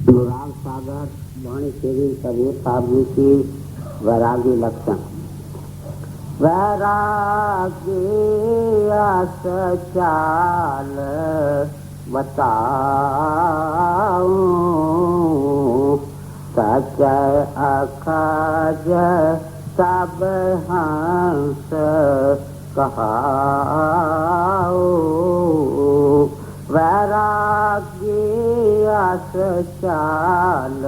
अनुराग सागर वाणी श्री कबीर साहब जी की वैरागी लक्षण। वैरागी आस चाल बताऊं, सच अखज सब हंस कहाऊं। वैरागी आस चाल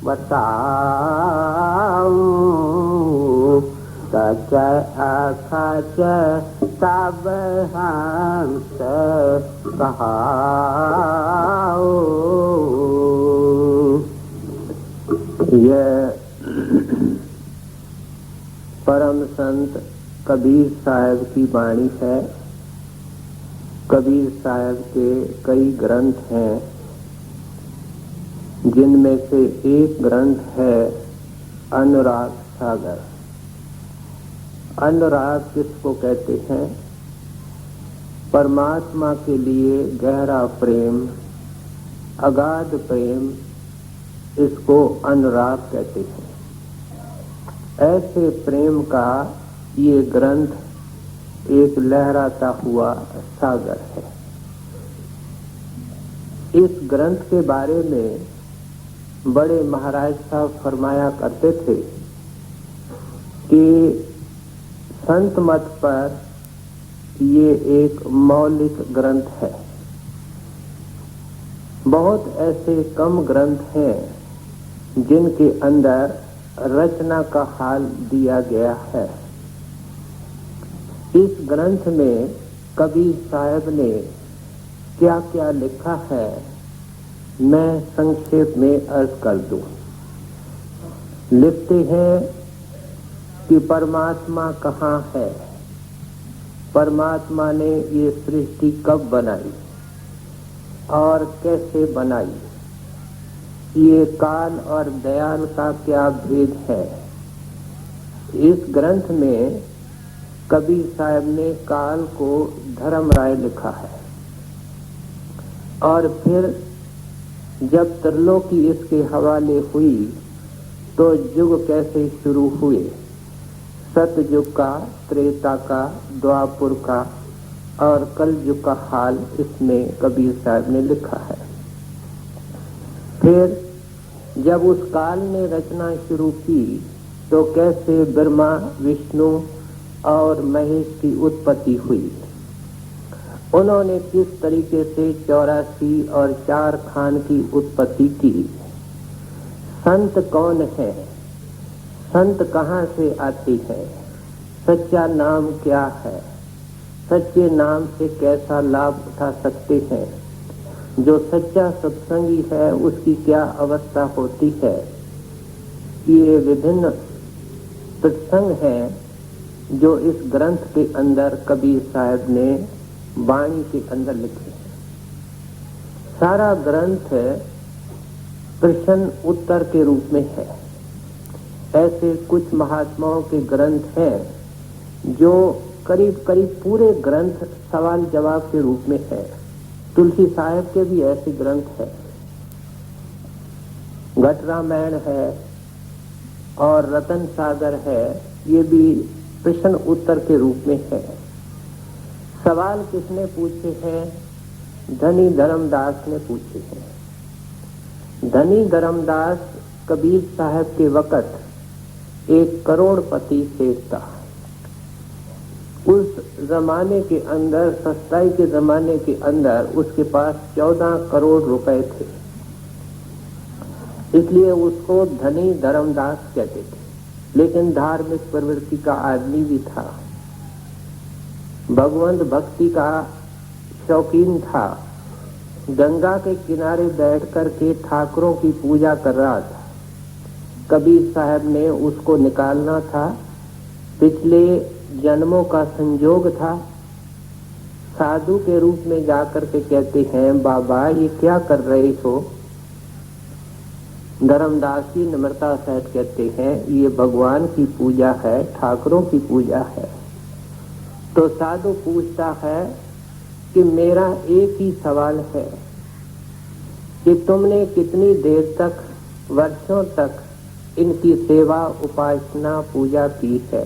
बताऊं, सच अखज सब हंस कहाऊं। यह परम संत कबीर साहब की वाणी है। कबीर साहब के कई ग्रंथ हैं, जिनमें से एक ग्रंथ है अनुराग सागर। अनुराग किसको कहते हैं? परमात्मा के लिए गहरा प्रेम, अगाध प्रेम, इसको अनुराग कहते हैं। ऐसे प्रेम का ये ग्रंथ एक लहराता हुआ सागर है। इस ग्रंथ के बारे में बड़े महाराज साहब फरमाया करते थे कि संत मत पर ये एक मौलिक ग्रंथ है। बहुत ऐसे कम ग्रंथ हैं जिनके अंदर रचना का हाल दिया गया है। इस ग्रंथ में कबीर साहब ने क्या क्या लिखा है, मैं संक्षेप में अर्ज कर दूं। लिखते हैं कि परमात्मा कहाँ है, परमात्मा ने ये सृष्टि कब बनाई और कैसे बनाई, ये काल और दयाल का क्या भेद है। इस ग्रंथ में कबीर साहब ने काल को धर्म राय लिखा है, और फिर जब त्रिलोकी इसके हवाले हुई तो युग कैसे शुरू हुए, सतयुग का, त्रेता का, द्वापुर का और कलयुग का हाल इसमें कबीर साहब ने लिखा है। फिर जब उस काल ने रचना शुरू की तो कैसे ब्रह्मा, विष्णु और महेश की उत्पत्ति हुई, उन्होंने किस तरीके से 84 और 4 खान की उत्पत्ति की, संत कौन है, संत कहाँ से आते हैं, सच्चा नाम क्या है, सच्चे नाम से कैसा लाभ उठा सकते हैं, जो सच्चा सत्संगी है उसकी क्या अवस्था होती है। ये विभिन्न प्रसंग हैं जो इस ग्रंथ के अंदर कबीर साहब ने वाणी के अंदर लिखे हैं। सारा ग्रंथ प्रश्न उत्तर के रूप में है। ऐसे कुछ महात्माओं के ग्रंथ हैं जो करीब करीब पूरे ग्रंथ सवाल जवाब के रूप में है। तुलसी साहब के भी ऐसे ग्रंथ है, घट रामायण है और रतन सागर है, ये भी प्रश्न उत्तर के रूप में है। सवाल किसने पूछे हैं? धनी धर्मदास ने पूछे हैं। धनी धर्मदास कबीर साहब के वक़्त एक करोड़पति सेठ था। उस जमाने के अंदर, सस्ताई के जमाने के अंदर उसके पास 14 करोड़ रुपए थे, इसलिए उसको धनी धर्मदास कहते थे। लेकिन धार्मिक प्रवृत्ति का आदमी भी था, भगवंत भक्ति का शौकीन था। गंगा के किनारे बैठ कर के ठाकुरों की पूजा कर रहा था। कबीर साहब ने उसको निकालना था, पिछले जन्मों का संजोग था। साधु के रूप में जाकर के कहते हैं, बाबा ये क्या कर रहे हो? धर्मदास की नम्रता सहित कहते हैं, ये भगवान की पूजा है, ठाकुरों की पूजा है। तो साधु पूछता है कि मेरा एक ही सवाल है कि तुमने कितनी देर तक, वर्षों तक इनकी सेवा, उपासना, पूजा की है।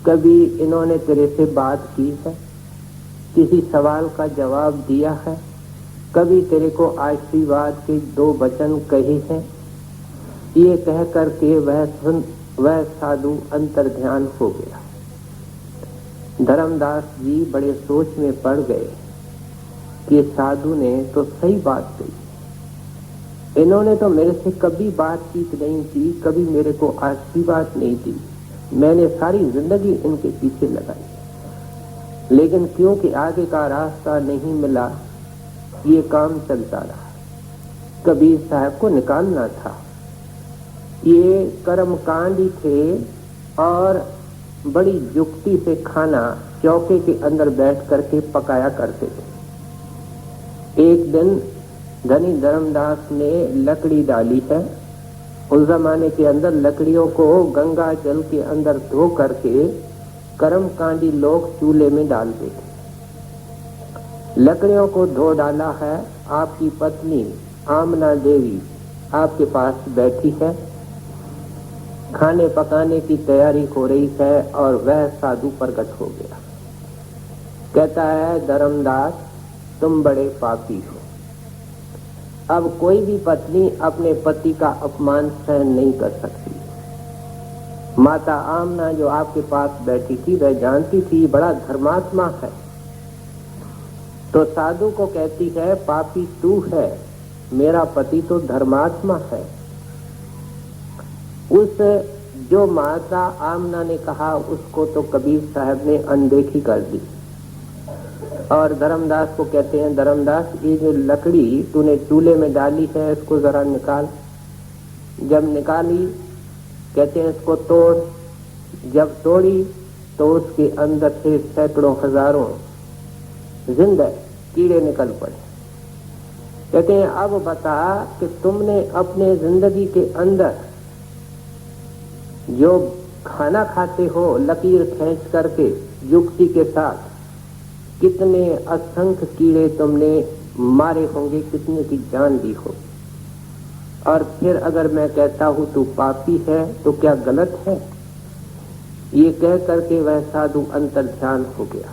कभी इन्होंने तेरे से बात की है, किसी सवाल का जवाब दिया है, कभी तेरे को आशीर्वाद के 2 वचन कहे हैं। ये कह करके वह साधु अंतर्ध्यान हो गया। धर्मदास जी बड़े सोच में पड़ गए कि साधु ने तो सही बात कही। इन्होंने तो मेरे से कभी बातचीत नहीं की, कभी मेरे को आशीर्वाद नहीं दी। मैंने सारी जिंदगी इनके पीछे लगाई, लेकिन क्योंकि आगे का रास्ता नहीं मिला, ये काम चलता रहा। कबीर साहब को निकालना था। ये कर्मकांडी थे और बड़ी युक्ति से खाना चौके के अंदर बैठ करके पकाया करते थे। एक दिन धनी धर्मदास ने लकड़ी डाली है। उस जमाने के अंदर लकड़ियों को गंगा जल के अंदर धो करके कर्मकांडी लोग चूल्हे में डालते थे। लकड़ियों को धो डाला है। आपकी पत्नी आमना देवी आपके पास बैठी है, खाने पकाने की तैयारी हो रही है और वह साधु प्रकट हो गया। कहता है, धर्मदास तुम बड़े पापी हो। अब कोई भी पत्नी अपने पति का अपमान सहन नहीं कर सकती। माता आमना जो आपके पास बैठी थी, वह जानती थी बड़ा धर्मात्मा है, तो साधु को कहती है, पापी तू है, मेरा पति तो धर्मात्मा है। उस जो माता आमना ने कहा, उसको तो कबीर साहब ने अनदेखी कर दी और धर्मदास को कहते हैं, धर्मदास ये जो लकड़ी तूने चूल्हे में डाली है, इसको जरा निकाल। जब निकाली, कहते हैं इसको तोड़। जब तोड़ी तो उसके अंदर से सैकड़ों हजारों जिंदा कीड़े निकल पड़े। कहते हैं, अब बता कि तुमने अपने जिंदगी के अंदर जो खाना खाते हो लकीर खींच करके युक्ति के साथ, कितने असंख्य कीड़े तुमने मारे होंगे, कितने की जान दी हो। और फिर अगर मैं कहता हूं तू पापी है तो क्या गलत है? ये कह करके वह साधु अंतर्ध्यान हो गया।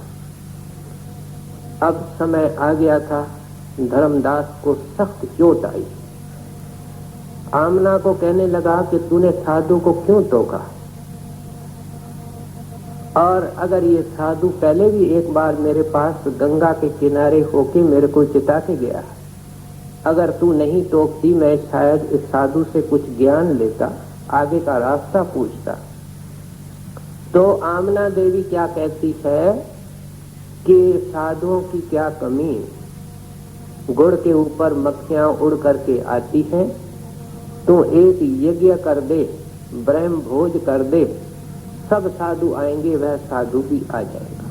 अब समय आ गया था, धर्मदास को सख्त चोट आई। आमना को कहने लगा कि तूने साधु को क्यों टोका? और अगर ये साधु पहले भी एक बार मेरे पास गंगा के किनारे होके मेरे को चिता के गया, अगर तू नहीं टोकती, मैं शायद इस साधु से कुछ ज्ञान लेता, आगे का रास्ता पूछता। तो आमना देवी क्या कहती है कि साधुओं की क्या कमी, गुड़ के ऊपर मक्खियां उड़ करके आती हैं, तो एक यज्ञ कर दे, ब्रह्म भोज कर दे, सब साधु आएंगे, वह साधु भी आ जाएगा।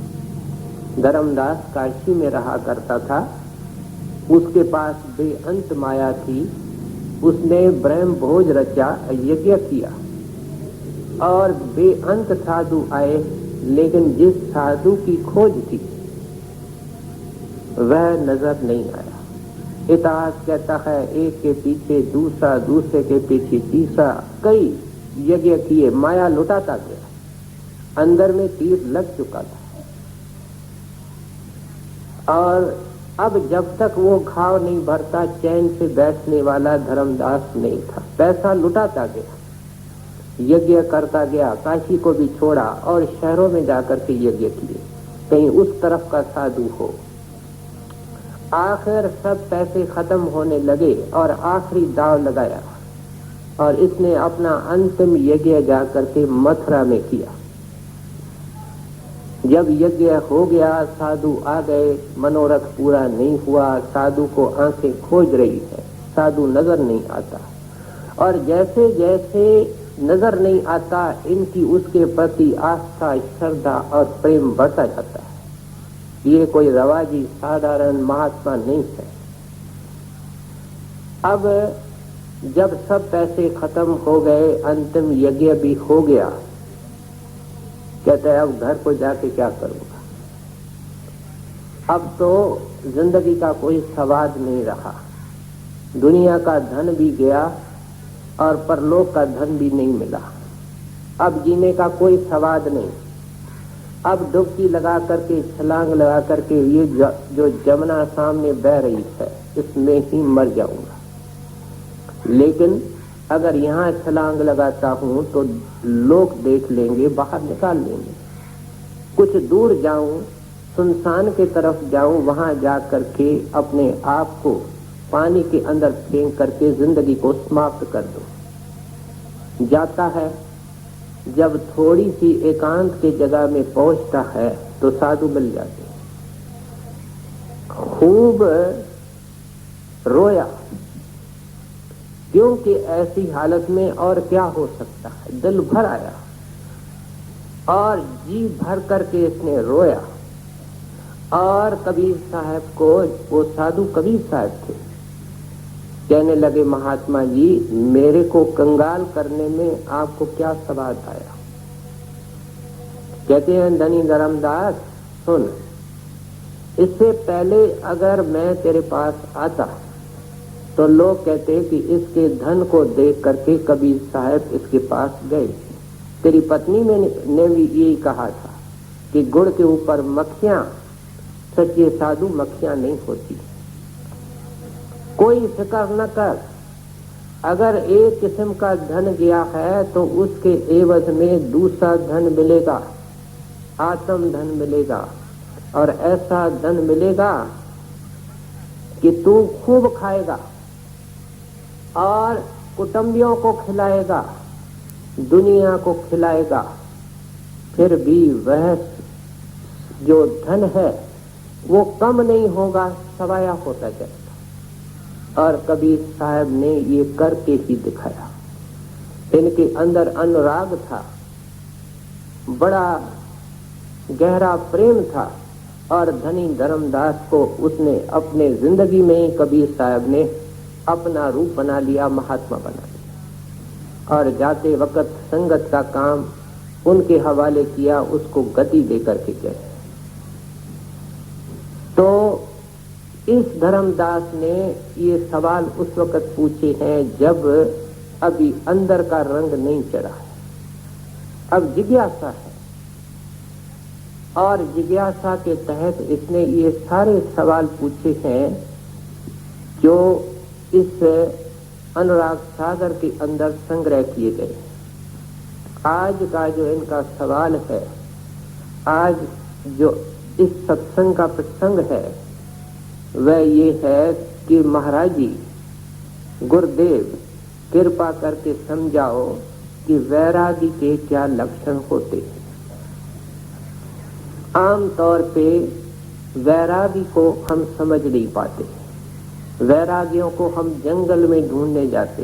धर्मदास काशी में रहा करता था, उसके पास बेअंत माया थी। उसने ब्रह्म भोज रचा, यज्ञ किया और बेअंत साधु आए, लेकिन जिस साधु की खोज थी वह नजर नहीं आया। इतिहास कहता है, एक के पीछे दूसरा, दूसरे के पीछे तीसरा, कई यज्ञ किए, माया लुटाता गया, अंदर में तीर लग चुका था। और अब जब तक वो घाव नहीं भरता, चैन से बैठने वाला धर्मदास नहीं था। पैसा लुटाता गया, यज्ञ करता गया, काशी को भी छोड़ा और शहरों में जाकर के यज्ञ किए, कहीं उस तरफ का साधु हो। आखिर सब पैसे खत्म होने लगे और आखिरी दाव लगाया और इसने अपना अंतिम यज्ञ जाकर के मथुरा में किया। जब यज्ञ हो गया, साधु आ गए, मनोरथ पूरा नहीं हुआ, साधु को आंखें खोज रही है, साधु नजर नहीं आता। और जैसे जैसे नजर नहीं आता, इनकी उसके प्रति आस्था, श्रद्धा और प्रेम बढ़ता जाता है। ये कोई रवाजी साधारण महात्मा नहीं है। अब जब सब पैसे खत्म हो गए, अंतिम यज्ञ भी हो गया, कहते हैं अब घर को जाके क्या करूंगा? अब तो जिंदगी का कोई स्वाद नहीं रहा। दुनिया का धन भी गया और परलोक का धन भी नहीं मिला। अब जीने का कोई स्वाद नहीं। अब डुबकी लगा करके, छलांग लगा करके ये जो जमुना सामने बह रही है इसमें ही मर जाऊंगा। लेकिन अगर यहाँ छलांग लगाता हूं तो लोग देख लेंगे, बाहर निकाल लेंगे। कुछ दूर जाऊं, सुनसान के तरफ जाऊं, वहां जा करके अपने आप को पानी के अंदर फेंक करके जिंदगी को समाप्त कर दो। जाता है, जब थोड़ी सी एकांत की जगह में पहुंचता है तो साधु मिल जाते हैं। खूब रोया, क्योंकि ऐसी हालत में और क्या हो सकता है। दिल भर आया और जी भर करके इसने रोया। और कबीर साहब को, वो साधु कबीर साहब थे, कहने लगे, महात्मा जी मेरे को कंगाल करने में आपको क्या स्वाद आया? कहते हैं, धनी धर्मदास सुन, इससे पहले अगर मैं तेरे पास आता तो लोग कहते कि इसके धन को देख करके कबीर साहब इसके पास गए। तेरी पत्नी ने भी यही कहा था कि गुड़ के ऊपर मक्खियां, सच्चे साधु मक्खियां नहीं होती। कोई फिक्र न कर, अगर एक किस्म का धन गया है तो उसके एवज में दूसरा धन मिलेगा, आत्म धन मिलेगा। और ऐसा धन मिलेगा कि तू खूब खाएगा और कुटुंबियों को खिलाएगा, दुनिया को खिलाएगा, फिर भी वह जो धन है वो कम नहीं होगा, सवाया होता जाएगा। और कबीर साहब ने ये करके ही दिखाया। इनके अंदर अनुराग था, बड़ा गहरा प्रेम था, और धनी धर्मदास को उसने अपने जिंदगी में, कबीर साहब ने अपना रूप बना लिया, महात्मा बना लिया। और जाते वक्त संगत का काम उनके हवाले किया, उसको गति देकर के गए। तो इस धर्मदास ने ये सवाल उस वक्त पूछे हैं जब अभी अंदर का रंग नहीं चढ़ा है, अब जिज्ञासा है। और जिज्ञासा के तहत इसने ये सारे सवाल पूछे हैं जो इस अनुराग सागर के अंदर संग्रह किए गए। आज का जो इनका सवाल है, आज जो इस सत्संग का प्रसंग है, वह ये है कि महाराज जी, गुरुदेव कृपा करके समझाओ कि वैरागी के क्या लक्षण होते हैं। आम तौर पे वैरागी को हम समझ नहीं पाते। वैरागियों को हम जंगल में ढूंढने जाते।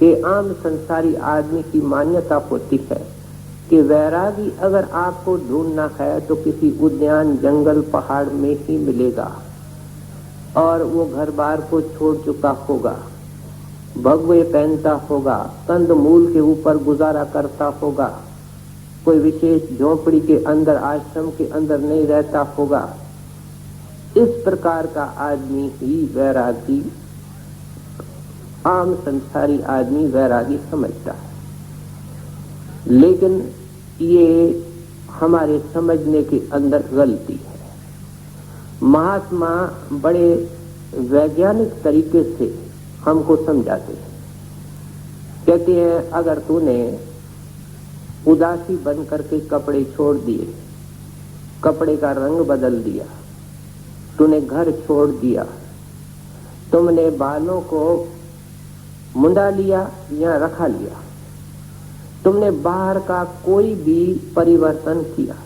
ये आम संसारी आदमी की मान्यता होती है कि वैरागी अगर आपको ढूंढना है तो किसी उद्यान, जंगल, पहाड़ में ही मिलेगा, और वो घर बार को छोड़ चुका होगा, भगवे पहनता होगा, कंद मूल के ऊपर गुजारा करता होगा, कोई विशेष झोपड़ी के अंदर, आश्रम के अंदर नहीं रहता होगा। इस प्रकार का आदमी ही वैरागी, आम संसारी आदमी वैरागी समझता है। लेकिन ये हमारे समझने के अंदर गलती है। महात्मा बड़े वैज्ञानिक तरीके से हमको समझाते हैं। कहते हैं, अगर तूने उदासी बन करके कपड़े छोड़ दिए, कपड़े का रंग बदल दिया, तूने घर छोड़ दिया, तुमने बालों को मुंडा लिया या रखा लिया, तुमने बाहर का कोई भी परिवर्तन किया,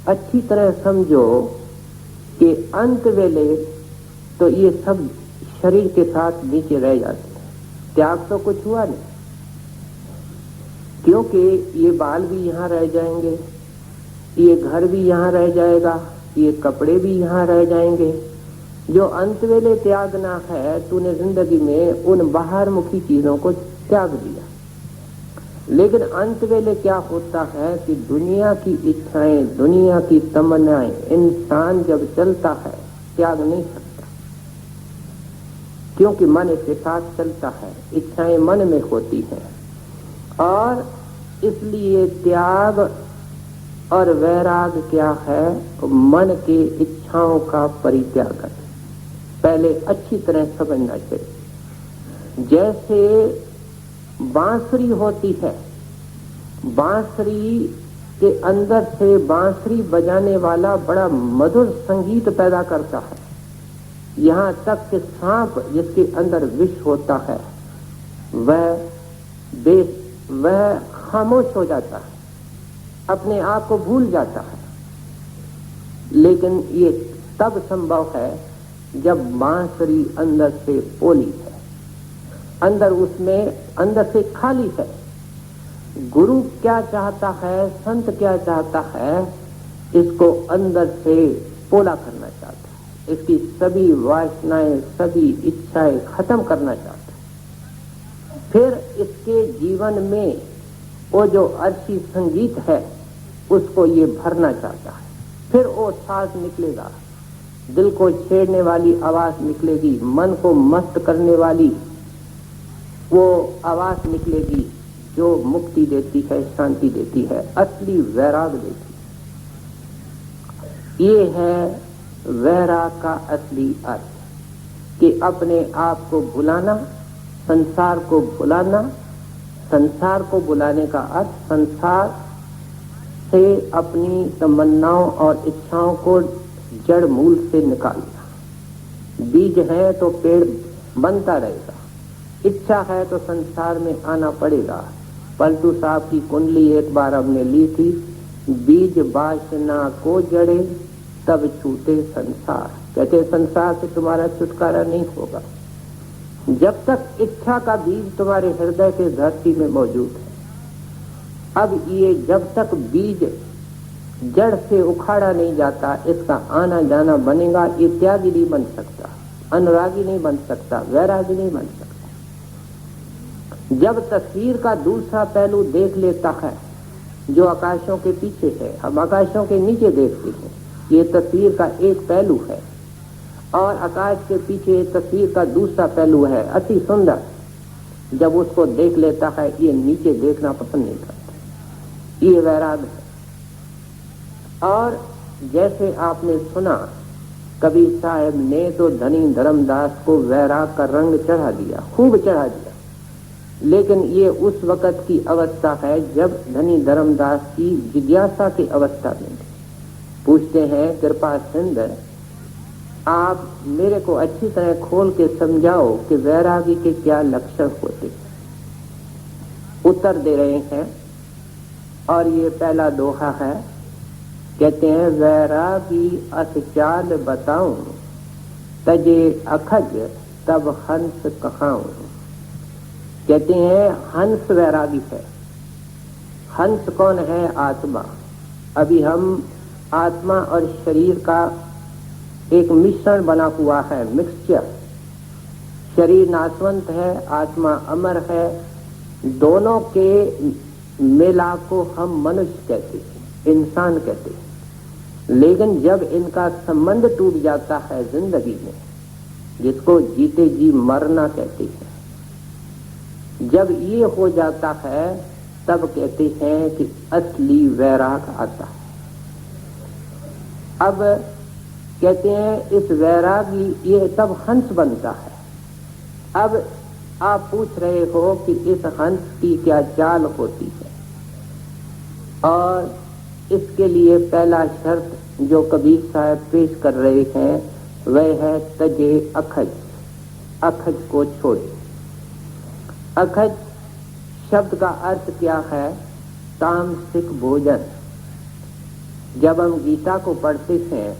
अच्छी तरह समझो कि अंत वेले तो ये सब शरीर के साथ नीचे रह जाते हैं। त्याग तो कुछ हुआ नहीं, क्योंकि ये बाल भी यहाँ रह जाएंगे, ये घर भी यहाँ रह जाएगा, ये कपड़े भी यहाँ रह जाएंगे। जो अंत वेले त्यागना है, तूने जिंदगी में उन बाहर मुखी चीजों को त्याग दिया। लेकिन अंत वेले क्या होता है कि दुनिया की इच्छाएं, दुनिया की तमन्नाएं इंसान जब चलता है त्याग नहीं सकता। क्योंकि मन इसके साथ चलता है, इच्छाएं मन में होती हैं, और इसलिए त्याग और वैराग क्या है? मन के इच्छाओं का परित्याग। पहले अच्छी तरह समझना चाहिए। जैसे बांसुरी होती है, बांसुरी के अंदर से बांसुरी बजाने वाला बड़ा मधुर संगीत पैदा करता है, यहाँ तक कि सांप जिसके अंदर विष होता है वह खामोश हो जाता है, अपने आप को भूल जाता है। लेकिन ये तब संभव है जब बांसुरी अंदर से पोली है, अंदर से खाली है। गुरु क्या चाहता है, संत क्या चाहता है? इसको अंदर से पोला करना चाहता है, इसकी सभी वासनाएं, सभी इच्छाएं खत्म करना चाहता है। फिर इसके जीवन में वो जो अर्शी संगीत है उसको ये भरना चाहता है। फिर वो साज निकलेगा, दिल को छेड़ने वाली आवाज निकलेगी, मन को मस्त करने वाली वो आवाज निकलेगी जो मुक्ति देती है, शांति देती है, असली वैराग देती है। ये है वैराग का असली अर्थ कि अपने आप को भुलाना, संसार को भुलाना। संसार को भुलाने का अर्थ संसार से अपनी तमन्नाओं और इच्छाओं को जड़ मूल से निकालना। बीज है तो पेड़ बनता रहेगा, इच्छा है तो संसार में आना पड़ेगा। पलटू साहब की कुंडली एक बार हमने ली थी, बीज वासना को जड़े तब छूटे संसार। कहते संसार से तुम्हारा छुटकारा नहीं होगा जब तक इच्छा का बीज तुम्हारे हृदय के धरती में मौजूद है। अब ये जब तक बीज जड़ से उखाड़ा नहीं जाता, इसका आना जाना बनेगा। ये त्यागी नहीं बन सकता, अनुरागी नहीं बन सकता, वैरागी नहीं बन सकता। जब तस्वीर का दूसरा पहलू देख लेता है जो आकाशों के पीछे है, हम आकाशों के नीचे देखते हैं, ये तस्वीर का एक पहलू है, और आकाश के पीछे तस्वीर का दूसरा पहलू है अति सुंदर। जब उसको देख लेता है, ये नीचे देखना पसंद नहीं करता, ये वैराग है। और जैसे आपने सुना, कबीर साहब ने तो धनी धर्मदास को वैराग का रंग चढ़ा दिया, खूब चढ़ा दिया। लेकिन ये उस वक्त की अवस्था है जब धनी धर्मदास की जिज्ञासा की अवस्था में थे। पूछते हैं, कृपा सिंध, आप मेरे को अच्छी तरह खोल के समझाओ कि वैरागी के क्या लक्षण होते हैं। उत्तर दे रहे हैं, और ये पहला दोहा है। कहते हैं, वैरागी असचाल बताऊं, तजे अखज तब हंस कहाऊं। कहते हैं हंस वैरागी है। हंस कौन है? आत्मा। अभी हम आत्मा और शरीर का एक मिश्रण बना हुआ है, मिक्सचर। शरीर नाशवंत है, आत्मा अमर है। दोनों के मेला को हम मनुष्य कहते हैं, इंसान कहते हैं। लेकिन जब इनका संबंध टूट जाता है जिंदगी में, जिसको जीते जी मरना कहते हैं, जब ये हो जाता है तब कहते हैं कि असली वैराग आता है। अब कहते हैं इस वैरागी ये तब हंस बनता है। अब आप पूछ रहे हो कि इस हंस की क्या चाल होती है, और इसके लिए पहला शर्त जो कबीर साहब पेश कर रहे हैं वह है तजे अखज, अखज को छोड़े। अखज शब्द का अर्थ क्या है? तामसिक भोजन। जब हम गीता को पढ़ते हैं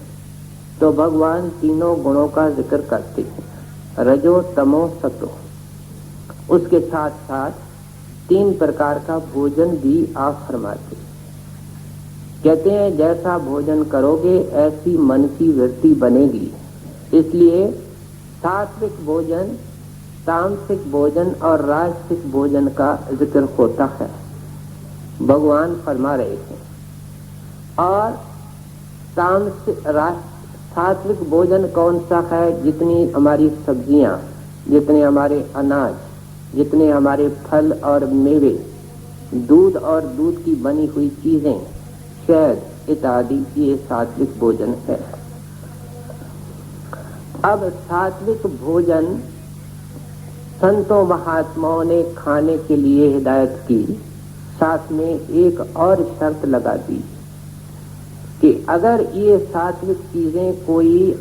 तो भगवान तीनों गुणों का जिक्र करते हैं, रजो तमो सतो। उसके साथ साथ 3 प्रकार का भोजन भी आप फरमाते हैं। कहते हैं जैसा भोजन करोगे ऐसी मन की वृत्ति बनेगी। इसलिए सात्विक भोजन, तामसिक भोजन और राजसिक भोजन का जिक्र होता है, भगवान फरमा रहे हैं। और सात्विक भोजन कौन सा है? जितनी हमारी सब्जियां जितने हमारे अनाज, जितने हमारे फल और मेवे, दूध और दूध की बनी हुई चीजें, शहद इत्यादि, ये सात्विक भोजन है। अब सात्विक भोजन संतों महात्माओं ने खाने के लिए हिदायत की, साथ में एक और शर्त लगा दी कि अगर ये सात्विक चीजें कोई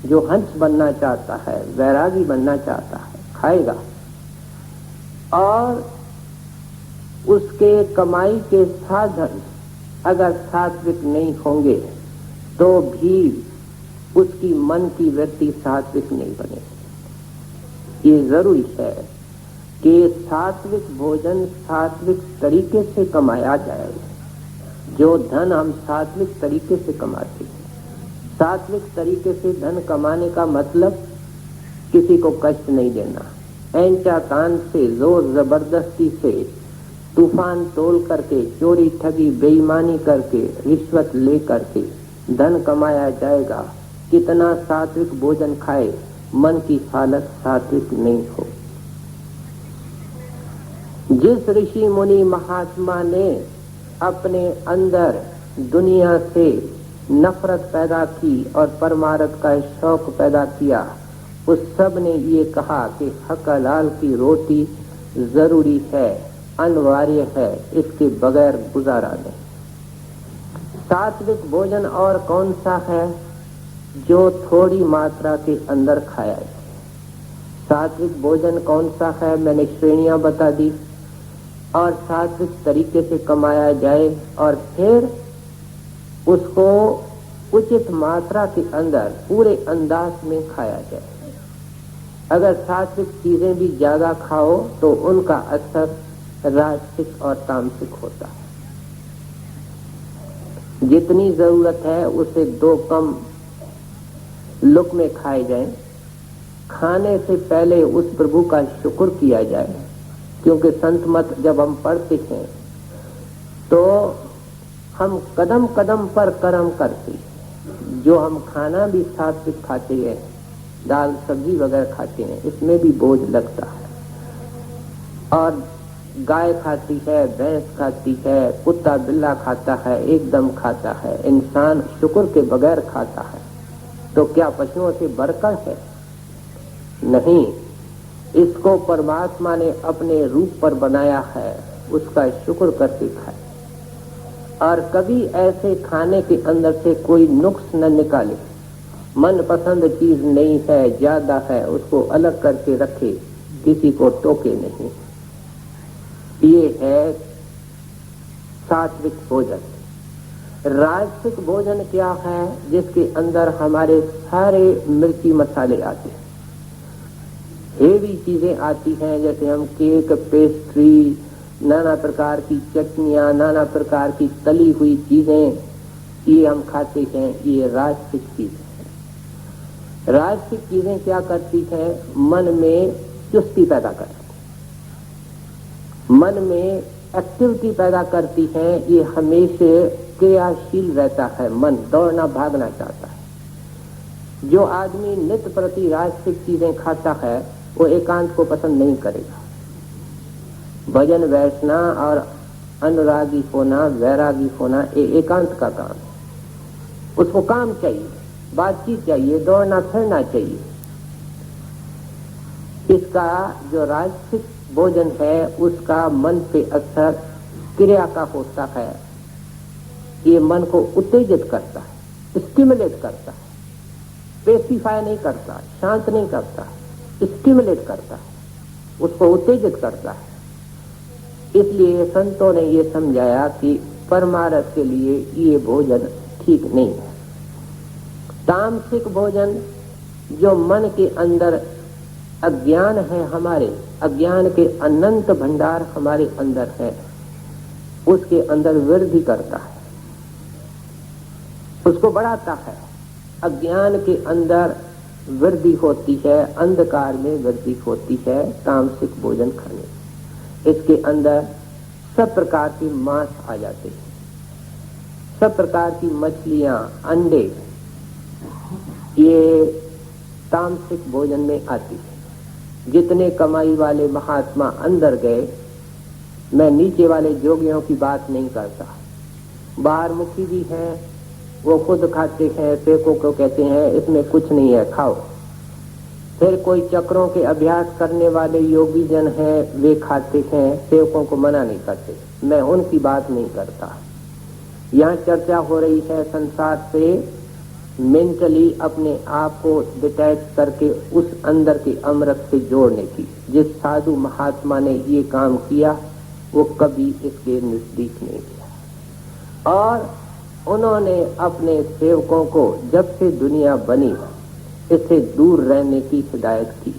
जो हंस बनना चाहता है, वैरागी बनना चाहता है, खाएगा और उसके कमाई के साधन अगर सात्विक नहीं होंगे तो भी उसकी मन की वृत्ति सात्विक नहीं बनेगी। ये जरूरी है कि सात्विक भोजन सात्विक तरीके से कमाया जाए। जो धन हम सात्विक तरीके से कमाते हैं, सात्विक तरीके से धन कमाने का मतलब किसी को कष्ट नहीं देना, ऐंचा तान से, जोर जबरदस्ती से, तूफान तोल करके, चोरी ठगी बेईमानी करके, रिश्वत ले करके धन कमाया जाएगा। कितना सात्विक भोजन खाए, मन की हालत सात्विक नहीं हो। जिस ऋषि मुनि महात्मा ने अपने अंदर दुनिया से नफरत पैदा की और परमार्थ का शौक पैदा किया, उस सब ने ये कहा कि हक हलाल की रोटी जरूरी है, अनिवार्य है, इसके बगैर गुजारा नहीं। सात्विक भोजन और कौन सा है? जो थोड़ी मात्रा के अंदर खाया जाए। सात्विक भोजन कौन सा है? मैंने श्रेणियां बता दी। और सात्विक तरीके से कमाया जाए और फिर उसको उचित मात्रा के अंदर पूरे अंदाज में खाया जाए। अगर सात्विक चीजें भी ज्यादा खाओ तो उनका असर राजसिक और तामसिक होता है। जितनी जरूरत है उसे 2 कम लुक में खाए जाए। खाने से पहले उस प्रभु का शुक्र किया जाए, क्योंकि संत मत जब हम पढ़ते हैं तो हम कदम कदम पर कर्म करते हैं। जो हम खाना भी सात्विक खाते हैं, दाल सब्जी वगैरह खाते हैं, इसमें भी बोझ लगता है। और गाय खाती है, भैंस खाती है, कुत्ता बिल्ला खाता है, एकदम खाता है, इंसान शुक्र के बगैर खाता है, तो क्या पशुओं से बढ़कर है? नहीं। इसको परमात्मा ने अपने रूप पर बनाया है, उसका शुक्र करके खाए। और कभी ऐसे खाने के अंदर से कोई नुक्स न निकाले। मन पसंद चीज नहीं है, ज्यादा है, उसको अलग करके रखे, किसी को टोके नहीं। ये है सात्विक भोजन। राजसिक भोजन क्या है? जिसके अंदर हमारे सारे मिर्ची मसाले आते हैं, हेवी चीजें आती हैं, जैसे हम केक, पेस्ट्री, नाना प्रकार की चटनियां, नाना प्रकार की तली हुई चीजें ये हम खाते हैं। ये राजसिक चीजें हैं। राजसिक चीजें क्या करती हैं? मन में चुस्ती पैदा करती, मन में एक्टिविटी पैदा करती है। ये हमेशा क्रियाशील रहता है, मन दौड़ना भागना चाहता है। जो आदमी नित्य प्रति राजसिक चीजें खाता है वो एकांत को पसंद नहीं करेगा। भजन वैष्णा और अनुरागी होना, वैरागी होना, ये एकांत का काम है। उसको काम चाहिए, बातचीत चाहिए, दौड़ना फिरना चाहिए। इसका जो राजसिक भोजन है उसका मन पे असर क्रिया का होता है। ये मन को उत्तेजित करता है, स्टिमुलेट करता है, पेसिफाई नहीं करता, शांत नहीं करता, स्टिमुलेट करता है, उसको उत्तेजित करता है। इसलिए संतों ने ये समझाया कि परमार्थ के लिए ये भोजन ठीक नहीं है। तामसिक भोजन, जो मन के अंदर अज्ञान है, हमारे अज्ञान के अनंत भंडार हमारे अंदर है, उसके अंदर वृद्धि करता है, उसको बढ़ाता है। अज्ञान के अंदर वृद्धि होती है, अंधकार में वृद्धि होती है तामसिक भोजन खाने। इसके अंदर सब प्रकार की मांस आ जाते हैं, सब प्रकार की मछलियां, अंडे, ये तामसिक भोजन में आती है। जितने कमाई वाले महात्मा अंदर गए, मैं नीचे वाले जोगियों की बात नहीं करता। बाहर मुखी भी हैं, वो खुद खाते हैं, सेवकों को कहते हैं इसमें कुछ नहीं है, खाओ। फिर कोई चक्रों के अभ्यास करने वाले योगी जन हैं, वे खाते हैं, सेवकों को मना नहीं करते। मैं उनकी बात नहीं करता। यहाँ चर्चा हो रही है संसार से मेंटली अपने आप को डिटैच करके उस अंदर के अमृत से जोड़ने की। जिस साधु महात्मा ने ये काम किया वो कभी इसके नजदीक नहीं गया, और उन्होंने अपने सेवकों को जब से दुनिया बनी इससे दूर रहने की हिदायत की।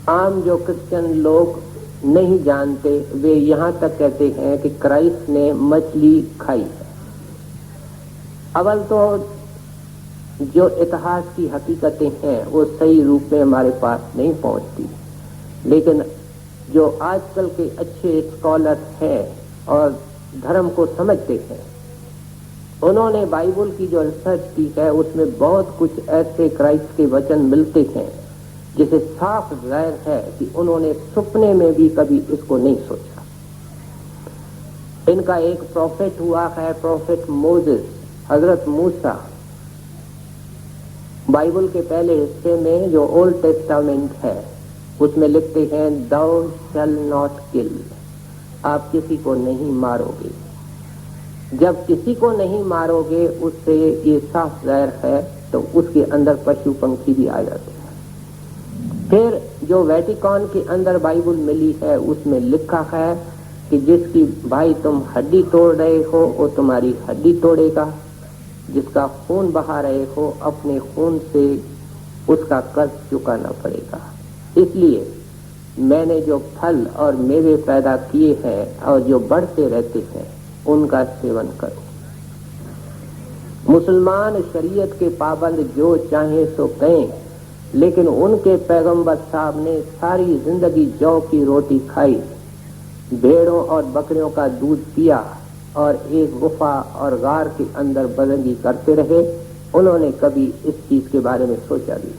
आम जो क्रिश्चियन लोग नहीं जानते, वे यहाँ तक कहते हैं कि क्राइस्ट ने मछली खाई है। अवल तो जो इतिहास की हकीकतें हैं वो सही रूप में हमारे पास नहीं पहुँचती, लेकिन जो आजकल के अच्छे स्कॉलर हैं और धर्म को समझते हैं, उन्होंने बाइबल की जो रिसर्च की है उसमें बहुत कुछ ऐसे क्राइस्ट के वचन मिलते हैं जिसे साफ जाहिर है कि उन्होंने सपने में भी कभी इसको नहीं सोचा। इनका एक प्रॉफिट हुआ है, प्रॉफिट मोसेस, हजरत मूसा। बाइबल के पहले हिस्से में जो ओल्ड टेस्टामेंट है उसमें लिखते हैं thou shall not kill, आप किसी को नहीं मारोगे। जब किसी को नहीं मारोगे उससे ये साफ जाहिर है तो उसके अंदर पशु पंखी भी आ जाते हैं। फिर जो वेटिकन के अंदर बाइबल मिली है उसमें लिखा है कि जिसकी भाई तुम हड्डी तोड़ रहे हो वो तुम्हारी हड्डी तोड़ेगा, जिसका खून बहा रहे हो अपने खून से उसका कर्ज चुकाना पड़ेगा। इसलिए मैंने जो फल और मेवे पैदा किए हैं और जो बढ़ते रहते हैं उनका सेवन करो। मुसलमान शरीयत के पाबंद जो चाहे सो कहें, लेकिन उनके पैगंबर साहब ने सारी जिंदगी जौ की रोटी खाई, भेड़ों और बकरियों का दूध पिया और एक गुफा और गार के अंदर बंदगी करते रहे। उन्होंने कभी इस चीज के बारे में सोचा भी।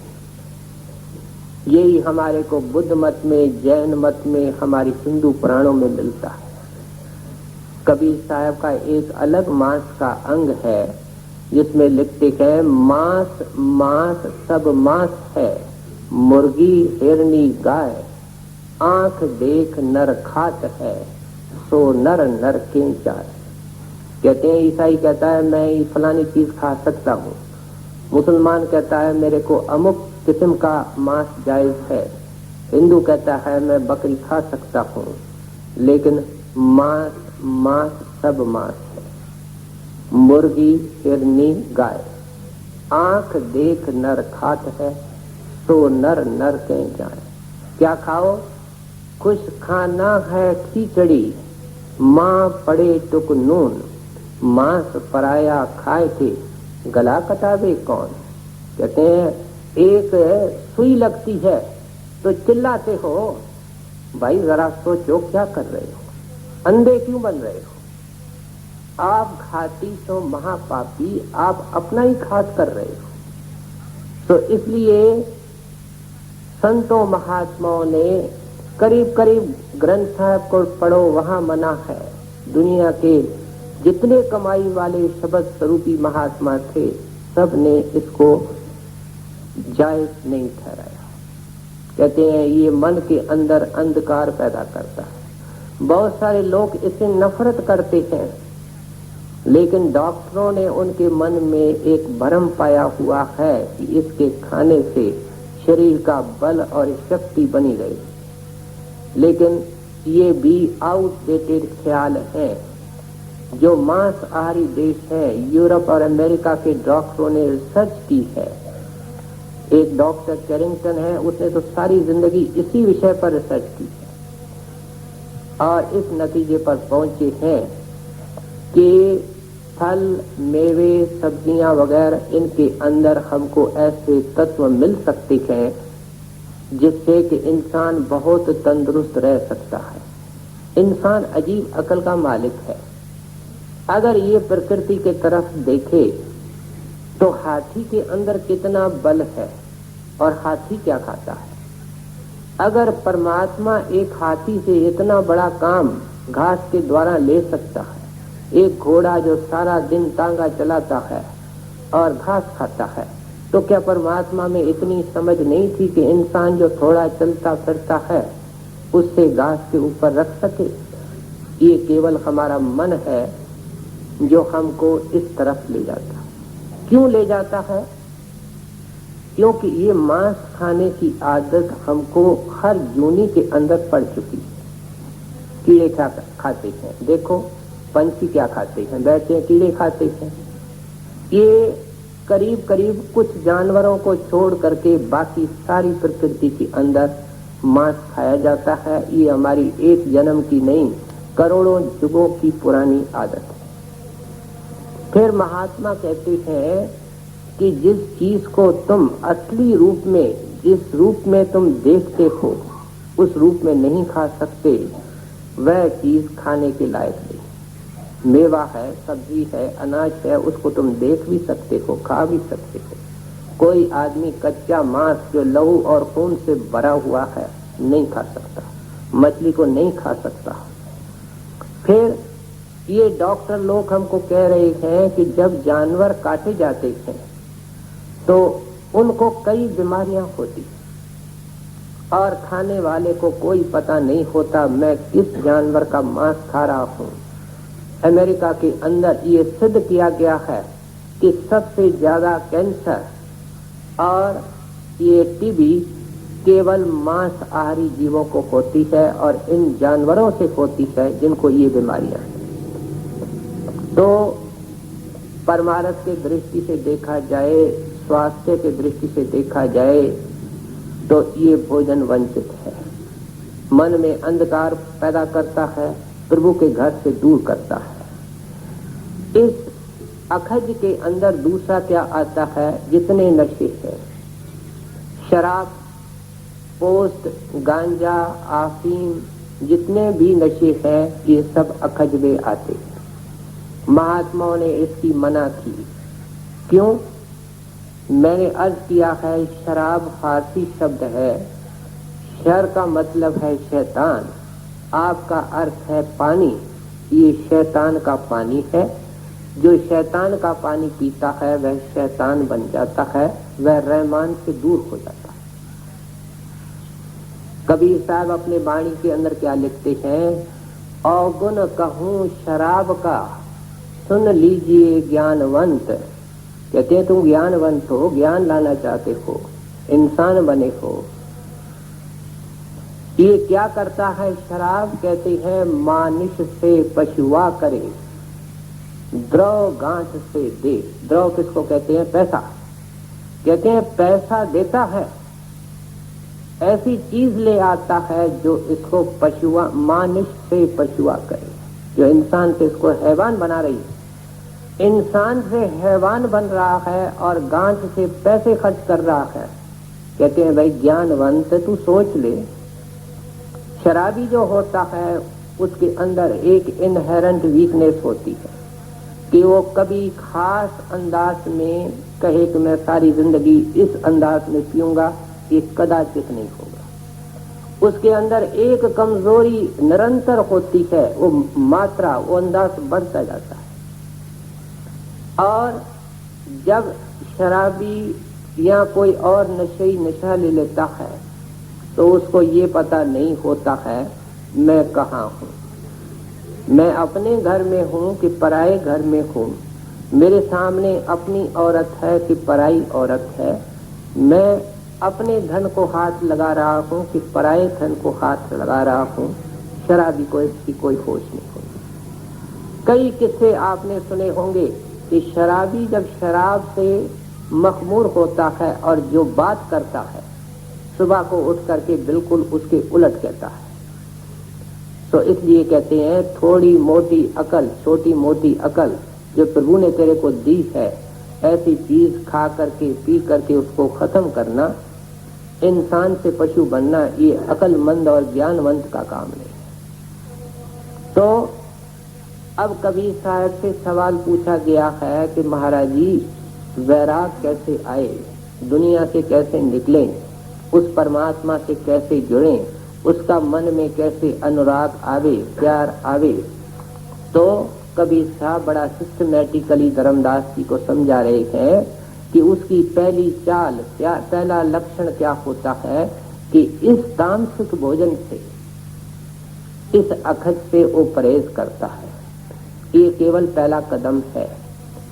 यही हमारे को बुद्ध मत में, जैन मत में, हमारी हिंदू पुराणों में मिलता है। कबीर साहब का एक अलग मांस का अंग है जिसमें लिखते हैं मांस मांस सब मांस है, मुर्गी हिरनी गाय, आंख देख नर खात है, सो नर नर के जाए। कहते हैं ईसाई कहता है मैं फलानी चीज खा सकता हूँ, मुसलमान कहता है मेरे को अमुक किस्म का मांस जायज है, हिंदू कहता है मैं बकरी खा सकता हूँ, लेकिन मांस मांस सब मांस है, मुर्गी हिरनी गाय, आंख देख नर खात है, सो नर नर के जाए। क्या खाओ? कुछ खाना है खिचड़ी, माँ पड़े टुक नून, मांस पराया खाए थे, गला कटावे कौन। कहते हैं एक सुई लगती है तो चिल्लाते हो, भाई जरा सोचो क्या कर रहे हो, अंधे क्यों बन रहे हो? आप घाती तो महापापी, आप अपना ही घात कर रहे हो। तो इसलिए संतों महात्माओं ने करीब करीब ग्रंथ साहब को पढ़ो, वहां मना है। दुनिया के जितने कमाई वाले शब्द स्वरूपी महात्मा थे सब ने इसको जायज नहीं ठहराया। कहते हैं ये मन के अंदर अंधकार पैदा करता है। बहुत सारे लोग इससे नफरत करते हैं, लेकिन डॉक्टरों ने उनके मन में एक भ्रम पाया हुआ है कि इसके खाने से शरीर का बल और शक्ति बनी रहे, लेकिन ये भी आउटडेटेड ख्याल है। जो मांसाहारी देश है, यूरोप और अमेरिका के डॉक्टरों ने रिसर्च की है। एक डॉक्टर कैरिंगटन है, उसने तो सारी जिंदगी इसी विषय पर रिसर्च की है और इस नतीजे पर पहुंचे हैं कि फल मेवे सब्जियां वगैरह इनके अंदर हमको ऐसे तत्व मिल सकते हैं जिससे कि इंसान बहुत तंदुरुस्त रह सकता है। इंसान अजीब अकल का मालिक है। अगर ये प्रकृति के तरफ देखे तो हाथी के अंदर कितना बल है और हाथी क्या खाता है। अगर परमात्मा एक हाथी से इतना बड़ा काम घास के द्वारा ले सकता है, एक घोड़ा जो सारा दिन तांगा चलाता है और घास खाता है, तो क्या परमात्मा में इतनी समझ नहीं थी कि इंसान जो थोड़ा चलता फिरता है उससे घास के ऊपर रख सके? ये केवल हमारा मन है जो हमको इस तरफ ले जाता है। क्यों ले जाता है? क्योंकि ये मांस खाने की आदत हमको हर जूनी के अंदर पड़ चुकी है। कीड़े क्या खाते हैं, देखो पंछी क्या खाते हैं, बैठे कीड़े खाते हैं। ये करीब करीब कुछ जानवरों को छोड़ करके बाकी सारी प्रकृति के अंदर मांस खाया जाता है। ये हमारी एक जन्म की नहीं, करोड़ों युगों की पुरानी आदत है। फिर महात्मा कहते हैं कि जिस चीज को तुम असली रूप में, जिस रूप में तुम देखते हो उस रूप में नहीं खा सकते, वह चीज खाने के लायक नहीं। मेवा है, सब्जी है, अनाज है, उसको तुम देख भी सकते हो, खा भी सकते हो। कोई आदमी कच्चा मांस जो लहू और खून से भरा हुआ है नहीं खा सकता, मछली को नहीं खा सकता। फिर ये डॉक्टर लोग हमको कह रहे हैं कि जब जानवर काटे जाते हैं तो उनको कई बीमारियां होती और खाने वाले को कोई पता नहीं होता मैं किस जानवर का मांस खा रहा हूं। अमेरिका के अंदर ये सिद्ध किया गया है कि सबसे ज्यादा कैंसर और ये टीबी केवल मांसाहारी जीवों को होती है और इन जानवरों से होती है जिनको ये बीमारियां हैं। तो परमार्थ के दृष्टि से देखा जाए, स्वास्थ्य के दृष्टि से देखा जाए तो ये भोजन वंचित है, मन में अंधकार पैदा करता है, प्रभु के घर से दूर करता है। इस अखज के अंदर दूसरा क्या आता है? जितने नशे हैं, शराब, पोस्त, गांजा, आफीम, जितने भी नशे हैं ये सब अखज में आते हैं। महात्माओं ने इसकी मना की। क्यों? मैंने अर्ज किया है, शराब फारसी शब्द है, शर का मतलब है शैतान, आपका अर्थ है पानी। ये शैतान का पानी है। जो शैतान का पानी पीता है वह शैतान बन जाता है, वह रहमान से दूर हो जाता है। कबीर साहब अपने वाणी के अंदर क्या लिखते हैं? अवगुण कहूं शराब का, सुन लीजिए ज्ञानवंत। कहते हैं तुम ज्ञानवंत हो, ज्ञान लाना चाहते हो, इंसान बने हो। ये क्या करता है शराब? कहते हैं मानिश से पशुआ करे, द्रव गांठ से दे। द्रव किसको कहते हैं? पैसा। कहते हैं पैसा देता है, ऐसी चीज ले आता है जो इसको पशुआ, मानिश से पशुआ करे, जो इंसान से इसको हैवान बना रही है। इंसान से हैवान बन रहा है और गांठ से पैसे खर्च कर रहा है। कहते हैं भाई ज्ञानवंत तू सोच ले, शराबी जो होता है उसके अंदर एक इनहेरेंट वीकनेस होती है कि वो कभी खास अंदाज में कहे कि मैं सारी जिंदगी इस अंदाज में पीऊंगा, ये कदाचित नहीं होगा। उसके अंदर एक कमजोरी निरंतर होती है, वो मात्रा, वो अंदाज बढ़ता जाता है। और जब शराबी या कोई और नशेई नशा ले लेता है तो उसको ये पता नहीं होता है मैं कहाँ हूँ, मैं अपने घर में हूँ कि पराये घर में हूँ, मेरे सामने अपनी औरत है कि पराई औरत है, मैं अपने धन को हाथ लगा रहा हूँ कि पराये धन को हाथ लगा रहा हूँ। शराबी को इसकी कोई होश नहीं होती। कई किस्से आपने सुने होंगे कि शराबी जब शराब से मखमूर होता है और जो बात करता है सुबह को उठ करके बिल्कुल उसके उलट कहता है। तो इसलिए कहते हैं थोड़ी मोटी अकल, छोटी मोटी अकल जो प्रभु ने तेरे को दी है, ऐसी चीज खा करके पी करके उसको खत्म करना, इंसान से पशु बनना, ये अकलमंद और ज्ञानवंत का काम नहीं। तो अब कबीर साहब से सवाल पूछा गया है कि महाराज जी वैराग कैसे आए, दुनिया से कैसे निकले? उस परमात्मा से कैसे जुड़ें, उसका मन में कैसे अनुराग आवे, प्यार आवे। तो कबीर साहब बड़ा सिस्टमैटिकली धर्मदास जी को समझा रहे हैं कि उसकी पहली चाल, पहला लक्षण क्या होता है कि इस तामसिक भोजन से, इस अखज से वो परहेज करता है। ये केवल पहला कदम है।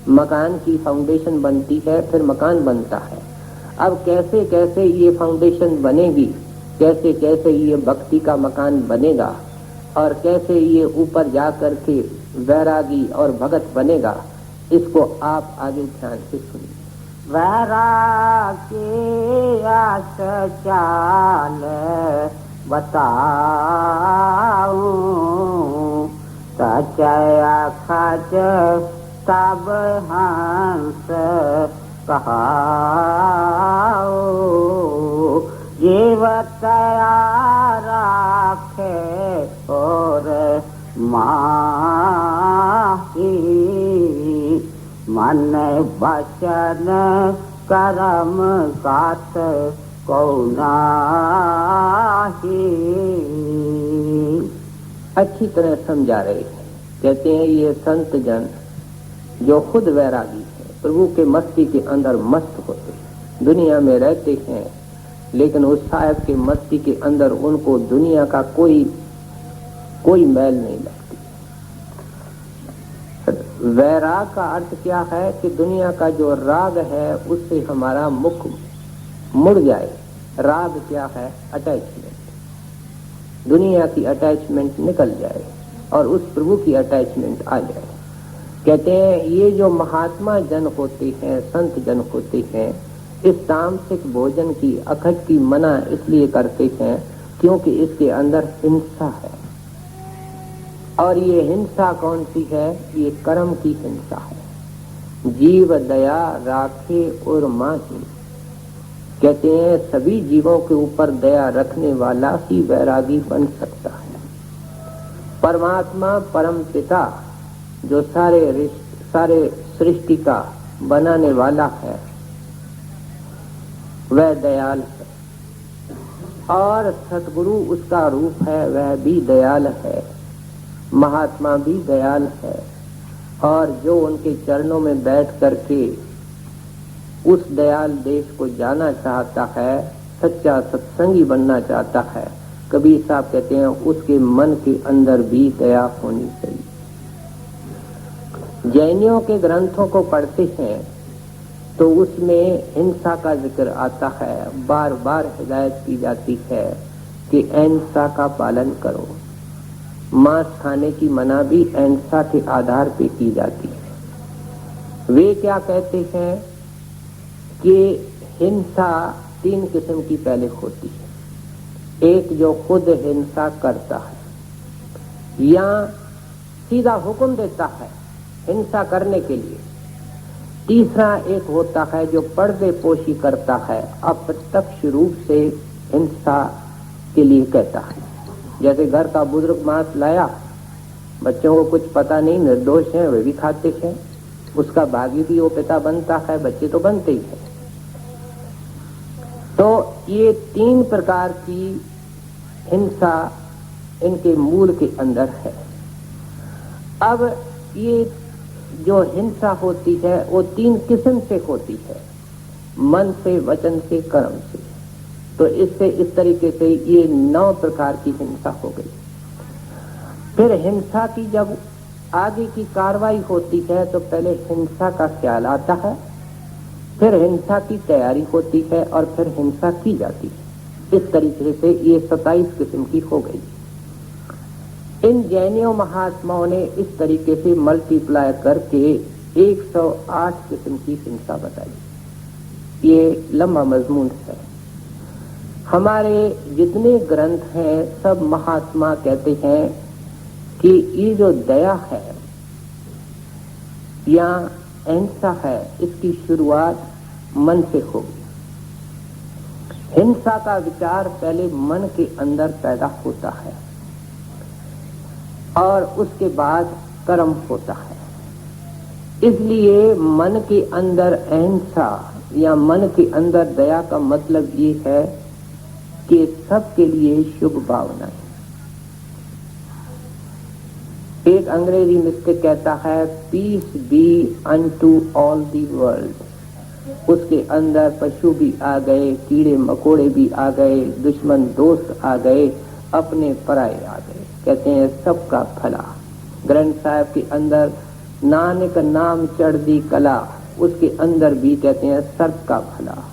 मकान की फाउंडेशन बनती है, फिर मकान बनता है। अब कैसे कैसे ये फाउंडेशन बनेगी, कैसे कैसे ये भक्ति का मकान बनेगा और कैसे ये ऊपर जा करके वैरागी और भगत बनेगा, इसको आप आगे ध्यान से सुनिए। वैरागी आस चाल बताऊं, सचया खज तब हंस कहाओ, जीवतया राखे और माही, मन वचन करम कात को नाही। अच्छी तरह समझा रहे हैं। कहते हैं ये संत जन जो खुद वैरागी है, प्रभु के मस्ती के अंदर मस्त होते हैं, दुनिया में रहते हैं, लेकिन उस साहब के मस्ती के अंदर उनको दुनिया का कोई मैल नहीं लगती। वैराग का अर्थ क्या है कि दुनिया का जो राग है उससे हमारा मुख मुड़ जाए। राग क्या है? अटैचमेंट। दुनिया की अटैचमेंट निकल जाए और उस प्रभु की अटैचमेंट आ जाए। कहते हैं ये जो महात्मा जन होते हैं, संत जन होते हैं, इस तामसिक भोजन की, अखज की मना इसलिए करते हैं क्योंकि इसके अंदर हिंसा है। और ये हिंसा कौन सी है? ये कर्म की हिंसा है। जीव दया राखे और माही। कहते हैं सभी जीवों के ऊपर दया रखने वाला ही वैरागी बन सकता है। परमात्मा परम पिता जो सारे सृष्टि का बनाने वाला है, वह दयाल है। और सतगुरु उसका रूप है, वह भी दयाल है। महात्मा भी दयाल है। और जो उनके चरणों में बैठ करके उस दयाल देश को जाना चाहता है, सच्चा सत्संगी बनना चाहता है, कबीर साहब कहते हैं उसके मन के अंदर भी दया होनी चाहिए। जैनियों के ग्रंथों को पढ़ते हैं तो उसमें हिंसा का जिक्र आता है। बार बार हिदायत की जाती है कि अहिंसा का पालन करो। मांस खाने की मना भी अहिंसा के आधार पे की जाती है। वे क्या कहते हैं कि हिंसा 3 किस्म की पहले होती है। एक जो खुद हिंसा करता है या सीधा हुक्म देता है हिंसा करने के लिए। तीसरा एक होता है जो पर्दे पोशी करता है, अप्रत्यक्ष रूप से हिंसा के लिए कहता है। जैसे घर का बुजुर्ग मांस लाया, बच्चों को कुछ पता नहीं, निर्दोष हैं, वे भी खाते हैं, उसका भागी भी वो पिता बनता है, बच्चे तो बनते ही हैं। तो ये 3 प्रकार की हिंसा इनके मूल के अंदर है। अब ये जो हिंसा होती है वो 3 किस्म से होती है, मन से, वचन से, कर्म से। तो इससे इस तरीके से ये 9 प्रकार की हिंसा हो गई। फिर हिंसा की जब आगे की कार्रवाई होती है तो पहले हिंसा का ख्याल आता है, फिर हिंसा की तैयारी होती है और फिर हिंसा की जाती है। इस तरीके से ये 27 किस्म की हो गई। इन जैनियों महात्माओं ने इस तरीके से मल्टीप्लाई करके 108 किस्म की हिंसा बताई। ये लंबा मजमून है। हमारे जितने ग्रंथ हैं सब महात्मा कहते हैं कि ये जो दया है या अहिंसा है, इसकी शुरुआत मन से होगी। हिंसा का विचार पहले मन के अंदर पैदा होता है और उसके बाद कर्म होता है। इसलिए मन के अंदर अहिंसा या मन के अंदर दया का मतलब ये है कि सबके लिए शुभ भावना है। एक अंग्रेजी मिस्टिक कहता है peace be unto all the world. उसके अंदर पशु भी आ गए, कीड़े मकोड़े भी आ गए, दुश्मन दोस्त आ गए, अपने पराये आ गए। कहते हैं सबका भला। ग्रंथ साहब के अंदर नानक नाम चढ़ दी कला, उसके अंदर भी कहते हैं सबका भला।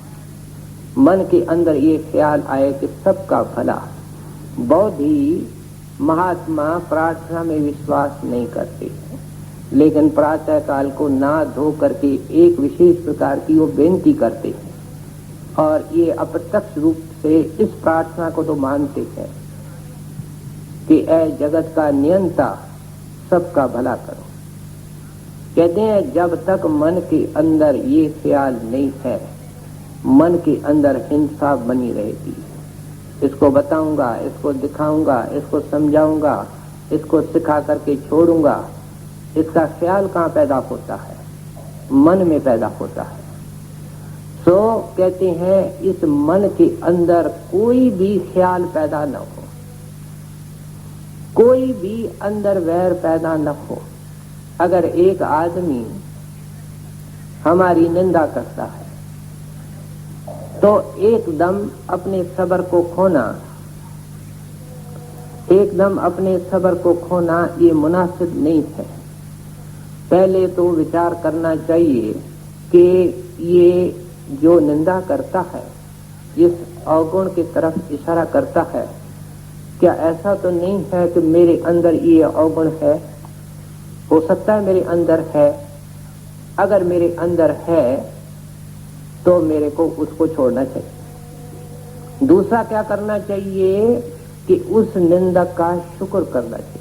मन के अंदर ये ख्याल आए कि सबका भला। बौद्धि महात्मा प्रार्थना में विश्वास नहीं करते, लेकिन प्रातः काल को नहा धो करके एक विशेष प्रकार की वो बेनती करते हैं, और ये अप्रत्यक्ष रूप से इस प्रार्थना को तो मानते हैं कि ऐ जगत का नियंता सबका भला करो। कहते हैं जब तक मन के अंदर ये ख्याल नहीं है, मन के अंदर हिंसा बनी रहेगी। इसको बताऊंगा, इसको दिखाऊंगा, इसको समझाऊंगा, इसको सिखा करके छोड़ूंगा। इसका ख्याल कहाँ पैदा होता है? मन में पैदा होता है। सो कहते हैं इस मन के अंदर कोई भी ख्याल पैदा न हो, कोई भी अंदर वैर पैदा न हो। अगर एक आदमी हमारी निंदा करता है तो एकदम अपने सब्र को खोना, एकदम अपने सब्र को खोना ये मुनासिब नहीं है। पहले तो विचार करना चाहिए कि ये जो निंदा करता है, जिस अवगुण की तरफ इशारा करता है, क्या ऐसा तो नहीं है कि मेरे अंदर ये अवगुण है? हो सकता है मेरे अंदर है। अगर मेरे अंदर है तो मेरे को उसको छोड़ना चाहिए। दूसरा क्या करना चाहिए कि उस निंदक का शुक्र करना चाहिए।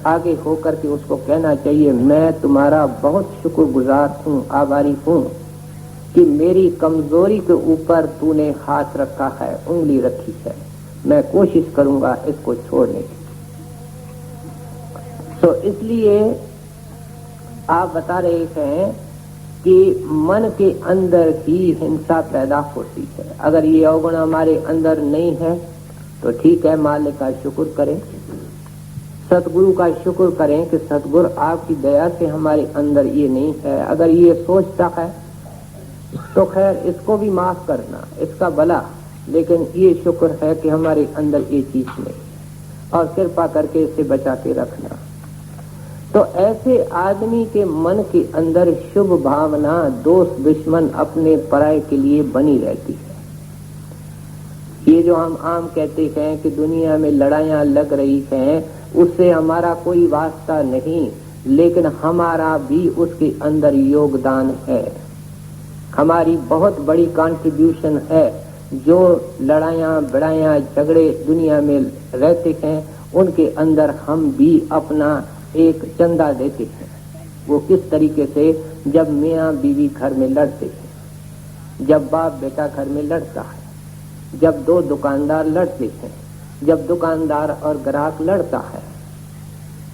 आगे होकर के उसको कहना चाहिए मैं तुम्हारा बहुत शुक्रगुजार हूँ, आभारी हूँ कि मेरी कमजोरी के ऊपर तूने हाथ रखा है, उंगली रखी है। मैं कोशिश करूंगा इसको छोड़ने की। तो इसलिए आप बता रहे हैं कि मन के अंदर ही हिंसा पैदा होती है। अगर ये अवगुण हमारे अंदर नहीं है तो ठीक है, मालिक का शुक्र करें, सतगुरु का शुक्र करें कि सतगुरु आपकी दया से हमारे अंदर ये नहीं है। अगर ये सोचता है तो खैर इसको भी माफ करना, इसका भला, लेकिन ये शुक्र है कि हमारे अंदर ये चीज नहीं, और कृपा करके इसे बचा के रखना। तो ऐसे आदमी के मन के अंदर शुभ भावना, दोस्त दुश्मन अपने पराये के लिए बनी रहती है। ये जो हम आम कहते हैं कि दुनिया में लड़ाइयां लग रही हैं, उससे हमारा कोई वास्ता नहीं, लेकिन हमारा भी उसके अंदर योगदान है। हमारी बहुत बड़ी कंट्रीब्यूशन है। जो लड़ाइयां बड़ाइयां झगड़े दुनिया में रहते हैं, उनके अंदर हम भी अपना एक चंदा देते हैं। वो किस तरीके से? जब मियाँ बीवी घर में लड़ते हैं, जब बाप बेटा घर में लड़ता है, जब दो दुकानदार लड़ते हैं, जब दुकानदार और ग्राहक लड़ता है,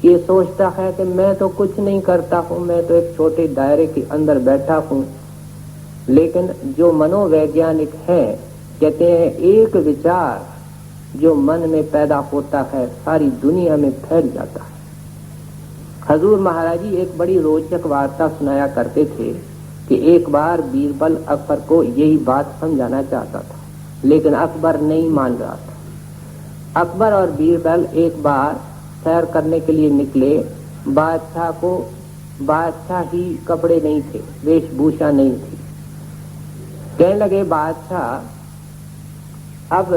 ये सोचता है कि मैं तो कुछ नहीं करता हूँ, मैं तो एक छोटे दायरे के अंदर बैठा हूँ। लेकिन जो मनोवैज्ञानिक हैं कहते हैं एक विचार जो मन में पैदा होता है सारी दुनिया में फैल जाता है। हजूर महाराज जी एक बड़ी रोचक वार्ता सुनाया करते थे कि एक बार बीरबल अकबर को यही बात समझाना चाहता था, लेकिन अकबर नहीं मान रहा था। अकबर और बीरबल एक बार सैर करने के लिए निकले। बादशाह को बादशाही कपड़े नहीं थे, वेशभूषा नहीं थी। कहने लगे बादशाह, अब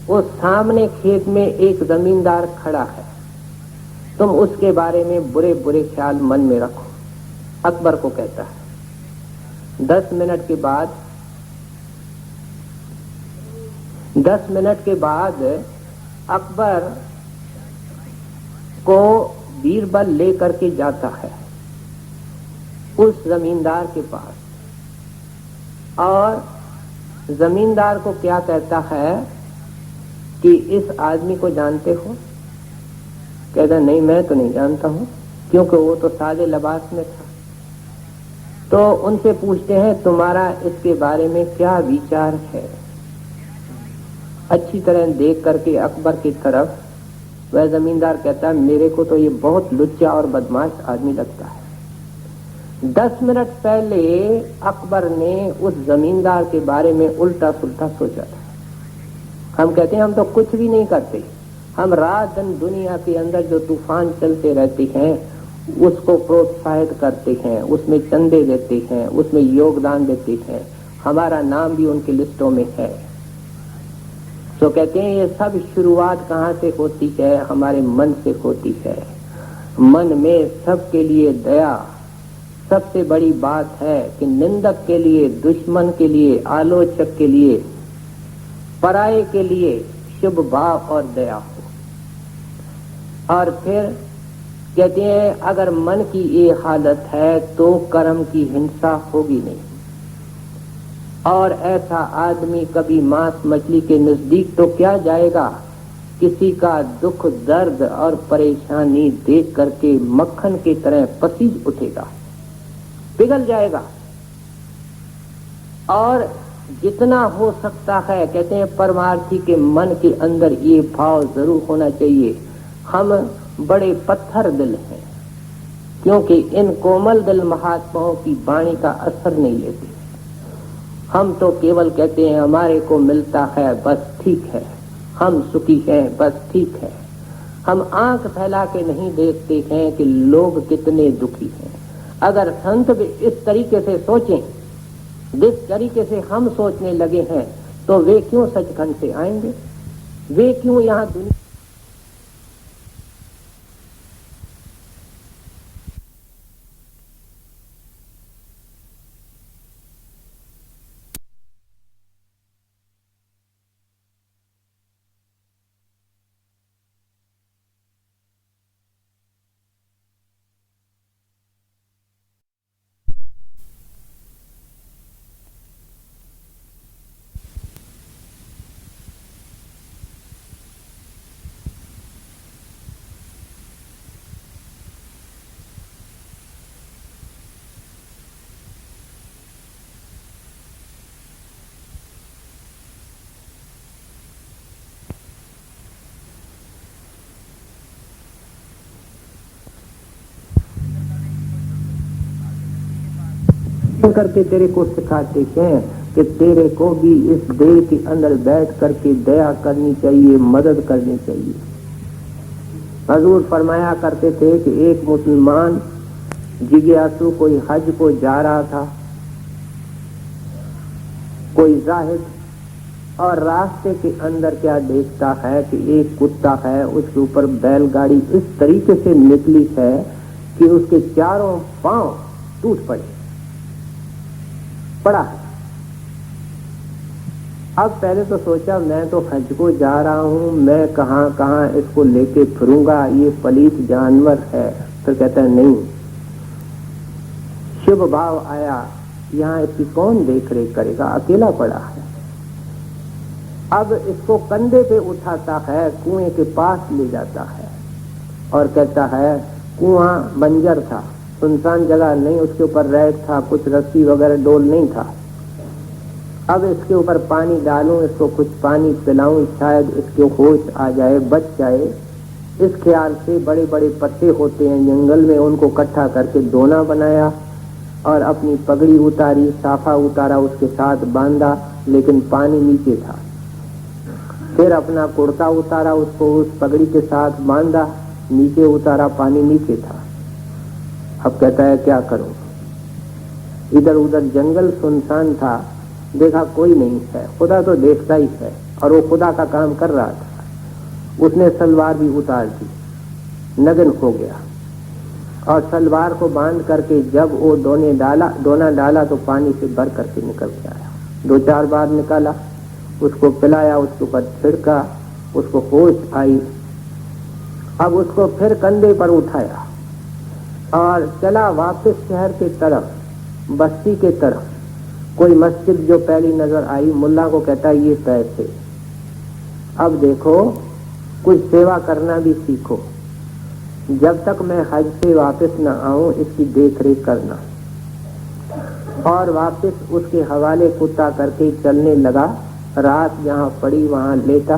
वो सामने खेत में एक जमींदार खड़ा है, तुम उसके बारे में बुरे बुरे ख्याल मन में रखो। अकबर को कहता है। 10 मिनट के बाद अकबर को बीरबल लेकर के जाता है उस जमींदार के पास, और जमींदार को क्या कहता है कि इस आदमी को जानते हो? कहता नहीं, मैं तो नहीं जानता हूं, क्योंकि वो तो सादे लिबास में था। तो उनसे पूछते हैं तुम्हारा इसके बारे में क्या विचार है? अच्छी तरह देख करके अकबर की तरफ वह जमींदार कहता है, मेरे को तो ये बहुत लुच्चा और बदमाश आदमी लगता है। 10 मिनट पहले अकबर ने उस जमींदार के बारे में उल्टा सुल्टा सोचा था। हम कहते हैं हम तो कुछ भी नहीं करते, हम रात दिन दुनिया के अंदर जो तूफान चलते रहते हैं उसको प्रोत्साहित करते हैं, उसमें चंदे देते हैं, उसमें योगदान देते हैं, हमारा नाम भी उनकी लिस्टों में है। तो कहते हैं ये सब शुरुआत कहाँ से होती है? हमारे मन से होती है। मन में सबके लिए दया सबसे बड़ी बात है कि निंदक के लिए, दुश्मन के लिए, आलोचक के लिए, पराये के लिए शुभ भाव और दया हो। और फिर कहते हैं अगर मन की ये हालत है तो कर्म की हिंसा होगी नहीं, और ऐसा आदमी कभी मांस मछली के नजदीक तो क्या जाएगा, किसी का दुख दर्द और परेशानी देख करके मक्खन की तरह पसीज उठेगा, पिघल जाएगा। और जितना हो सकता है कहते हैं परमार्थी के मन के अंदर ये भाव जरूर होना चाहिए, हम बड़े पत्थर दिल हैं, क्योंकि इन कोमल दिल महात्माओं की वाणी का असर नहीं लेते। हम तो केवल कहते हैं हमारे को मिलता है बस ठीक है, हम सुखी हैं बस ठीक है। हम आंख फैला के नहीं देखते हैं कि लोग कितने दुखी हैं। अगर संत भी इस तरीके से सोचें, जिस तरीके से हम सोचने लगे हैं, तो वे क्यों सचखंड से आएंगे? वे क्यों यहाँ दुनिया करके तेरे को सिखाते हैं कि तेरे को भी इस देह के अंदर बैठ करके दया करनी चाहिए, मदद करनी चाहिए। हजूर फरमाया करते थे कि एक मुसलमान जिज्ञासु कोई हज को जा रहा था, कोई जाहिद, और रास्ते के अंदर क्या देखता है कि एक कुत्ता है, उसके ऊपर बैलगाड़ी इस तरीके से निकली है कि उसके चारों पांव टूट पड़ा है। अब पहले तो सोचा मैं तो हज को जा रहा हूं, मैं कहां कहां इसको लेके फिरूंगा, ये पलीत जानवर है। तो कहता है नहीं, शुभ भाव आया, यहाँ इसकी कौन देख रेख करेगा, अकेला पड़ा है। अब इसको कंधे पे उठाता है, कुएं के पास ले जाता है और कहता है कुआं बंजर था, सुनसान जगह नहीं, उसके ऊपर रैक था, कुछ रस्सी वगैरह डोल नहीं था। अब इसके ऊपर पानी डालूं, इसको कुछ पानी पिलाऊं, शायद इसके होश आ जाए, बच जाए। इस ख्याल से बड़े बड़े पत्ते होते हैं जंगल में, उनको इकट्ठा करके दोना बनाया और अपनी पगड़ी उतारी, साफा उतारा, उसके साथ बांधा, लेकिन पानी नीचे था। फिर अपना कुर्ता उतारा, उसको उस पगड़ी के साथ बांधा, नीचे उतारा, पानी नीचे था। अब कहता है क्या करूं? इधर उधर जंगल सुनसान था, देखा कोई नहीं है, खुदा तो देखता ही है, और वो खुदा का काम कर रहा था। उसने सलवार भी उतार दी, नग्न हो गया, और सलवार को बांध करके जब वो दोना डाला तो पानी से भर करके निकल के आया। 2-4 बार निकाला, उसको पिलाया, उसके ऊपर छिड़का, उसको होश आई। अब उसको फिर कंधे पर उठाया और चला वापस शहर के तरफ, बस्ती के तरफ। कोई मस्जिद जो पहली नजर आई, मुल्ला को कहता है ये पैसे, अब देखो कुछ सेवा करना भी सीखो, जब तक मैं हज से वापस न आऊं इसकी देख रेख करना। और वापस उसके हवाले कुत्ता करके चलने लगा रात जहाँ पड़ी वहाँ लेटा।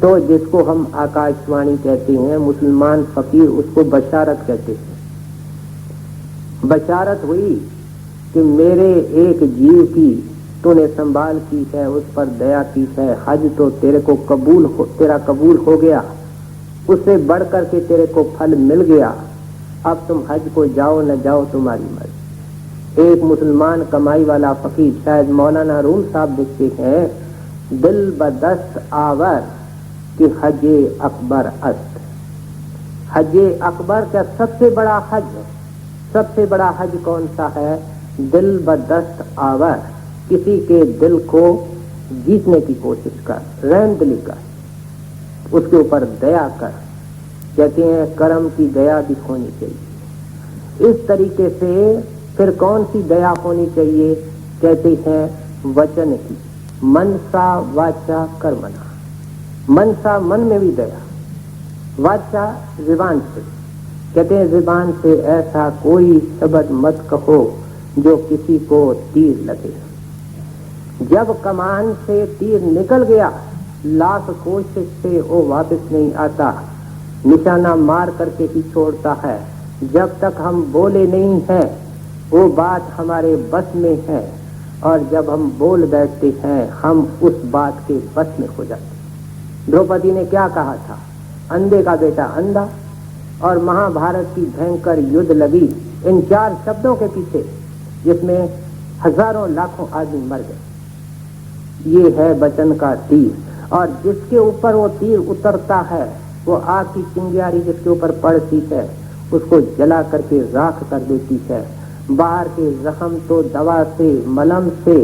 तो जिसको हम आकाशवाणी कहते हैं, मुसलमान फकीर उसको बशारत कहते हैं। बशारत हुई कि मेरे एक जीव की तूने संभाल की है, उस पर दया की है, हज तो तेरा कबूल हो गया, उससे बढ़ करके तेरे को फल मिल गया, अब तुम हज को जाओ न जाओ तुम्हारी मर्जी। एक मुसलमान कमाई वाला फकीर, शायद मौलाना रूम साहब लिखते हैं, दिल बदस्त आवर कि हजे अकबर अस्त। हजे अकबर का सबसे बड़ा हज, सबसे बड़ा हज कौन सा है? दिल बदस्त आवर, किसी के दिल को जीतने की कोशिश कर, रहमदिली कर, उसके ऊपर दया कर। कहते हैं करम की दया भी होनी चाहिए। इस तरीके से फिर कौन सी दया होनी चाहिए? कहते हैं वचन की, मनसा वाचा कर्मणा। मनसा मन में भी दया, वाचा जुबान से। कहते हैं जुबान से ऐसा कोई शब्द मत कहो जो किसी को तीर लगे। जब कमान से तीर निकल गया, लाख कोशिश से वो वापस नहीं आता, निशाना मार करके ही छोड़ता है। जब तक हम बोले नहीं हैं वो बात हमारे बस में है, और जब हम बोल बैठते हैं हम उस बात के बस में हो जाते हैं। द्रौपदी ने क्या कहा था? अंधे का बेटा अंधा, और महाभारत की भयंकर युद्ध लगी इन 4 शब्दों के पीछे, जिसमें हजारों लाखों आदमी मर गए। ये है वचन का तीर, और जिसके ऊपर वो तीर उतरता है, वो आग की चिंगारी जिसके ऊपर पड़ती है उसको जला करके राख कर देती है। बाहर के जख्म तो दवा से, मलहम से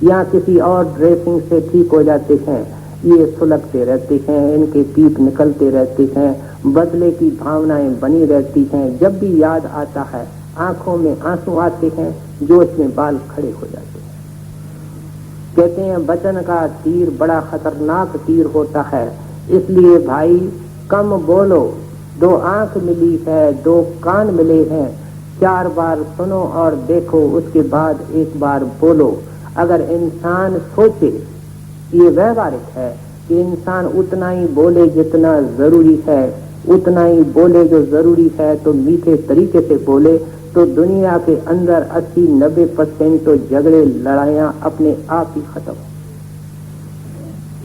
या किसी और ड्रेसिंग से ठीक हो जाते हैं, ये सुलगते रहते हैं, इनके पीप निकलते रहते हैं, बदले की भावनाएं बनी रहती हैं। जब भी याद आता है आंखों में आंसू आते हैं, जोश में बाल खड़े हो जाते हैं। कहते हैं वचन का तीर बड़ा खतरनाक तीर होता है, इसलिए भाई कम बोलो। 2 आंख मिली है, 2 कान मिले हैं, 4 बार सुनो और देखो, उसके बाद 1 बार बोलो। अगर इंसान सोचे, ये व्यवहारिक है कि इंसान उतना ही बोले जितना जरूरी है, उतना ही बोले जो जरूरी है, तो मीठे तरीके से बोले, तो दुनिया के अंदर 80-90% तो झगड़े लड़ाइयां अपने आप ही खत्म।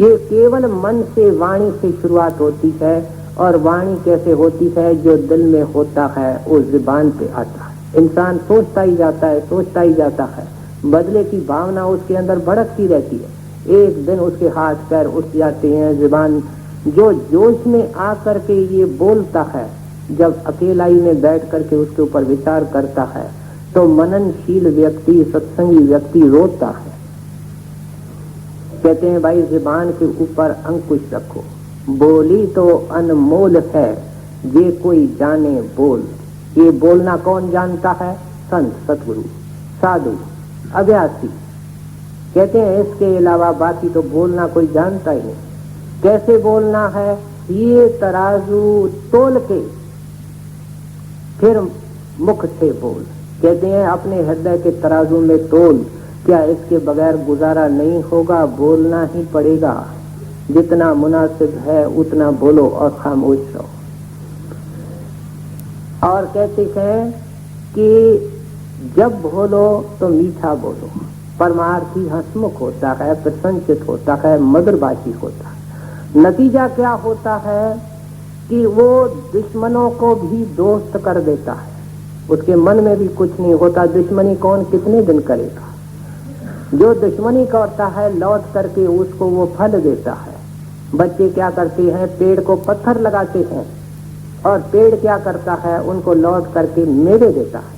ये केवल मन से, वाणी से शुरुआत होती है, और वाणी कैसे होती है? जो दिल में होता है वो जुबान पे आता है। इंसान सोचता ही जाता है, सोचता ही जाता है, बदले की भावना उसके अंदर भड़कती रहती है। एक दिन उसके हाथ पैर उठ जाते हैं, जुबान जो जोश में आकर के ये बोलता है, जब अकेलाई में बैठ करके उसके ऊपर विचार करता है, तो मननशील व्यक्ति, सत्संगी व्यक्ति रोता है। कहते हैं भाई जुबान के ऊपर अंकुश रखो, बोली तो अनमोल है, ये कोई जाने बोल। ये बोलना कौन जानता है? संत, सतगुरु, साधु, अभ्यासी। कहते हैं इसके अलावा बाकी तो बोलना कोई जानता ही नहीं। कैसे बोलना है? ये तराजू तोल के फिर मुख से बोल। कहते हैं अपने हृदय के तराजू में तोल, क्या इसके बगैर गुजारा नहीं होगा? बोलना ही पड़ेगा। जितना मुनासिब है उतना बोलो और खामोश रहो। और कहते हैं कि जब बोलो तो मीठा बोलो। परमार्थी हंसमुख होता है, प्रसन्नचित होता है, मधुरभाषी होता है। नतीजा क्या होता है कि वो दुश्मनों को भी दोस्त कर देता है। उसके मन में भी कुछ नहीं होता। दुश्मनी कौन कितने दिन करेगा? जो दुश्मनी करता है लौट करके उसको वो फल देता है। बच्चे क्या करते हैं? पेड़ को पत्थर लगाते हैं, और पेड़ क्या करता है? उनको लौट करके मेवे देता है।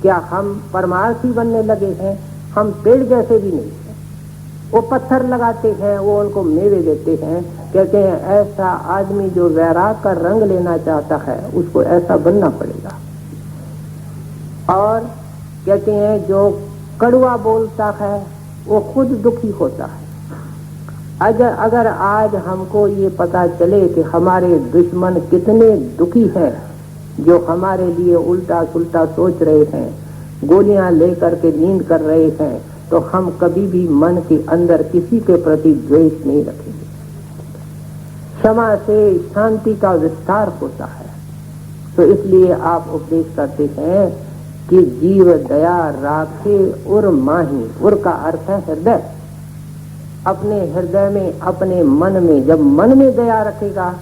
क्या हम परमार्थी बनने लगे हैं? हम पेड़ जैसे भी नहीं है। वो पत्थर लगाते हैं, वो उनको मेवे देते हैं। कहते हैं ऐसा आदमी जो वैराग का रंग लेना चाहता है उसको ऐसा बनना पड़ेगा। और कहते हैं जो कड़वा बोलता है वो खुद दुखी होता है। अगर आज हमको ये पता चले कि हमारे दुश्मन कितने दुखी हैं, जो हमारे लिए उल्टा सुल्टा सोच रहे हैं, गोलियां लेकर के नींद कर रहे हैं, तो तो हम कभी भी मन के अंदर किसी के प्रति द्वेष नहीं रखेंगे। क्षमा से शांति का विस्तार होता है। तो इसलिए आप उपदेश करते हैं कि जीव दया राखे उर माही। उर का अर्थ है हृदय। अपने हृदय में, अपने मन में, जब मन में दया रखेगा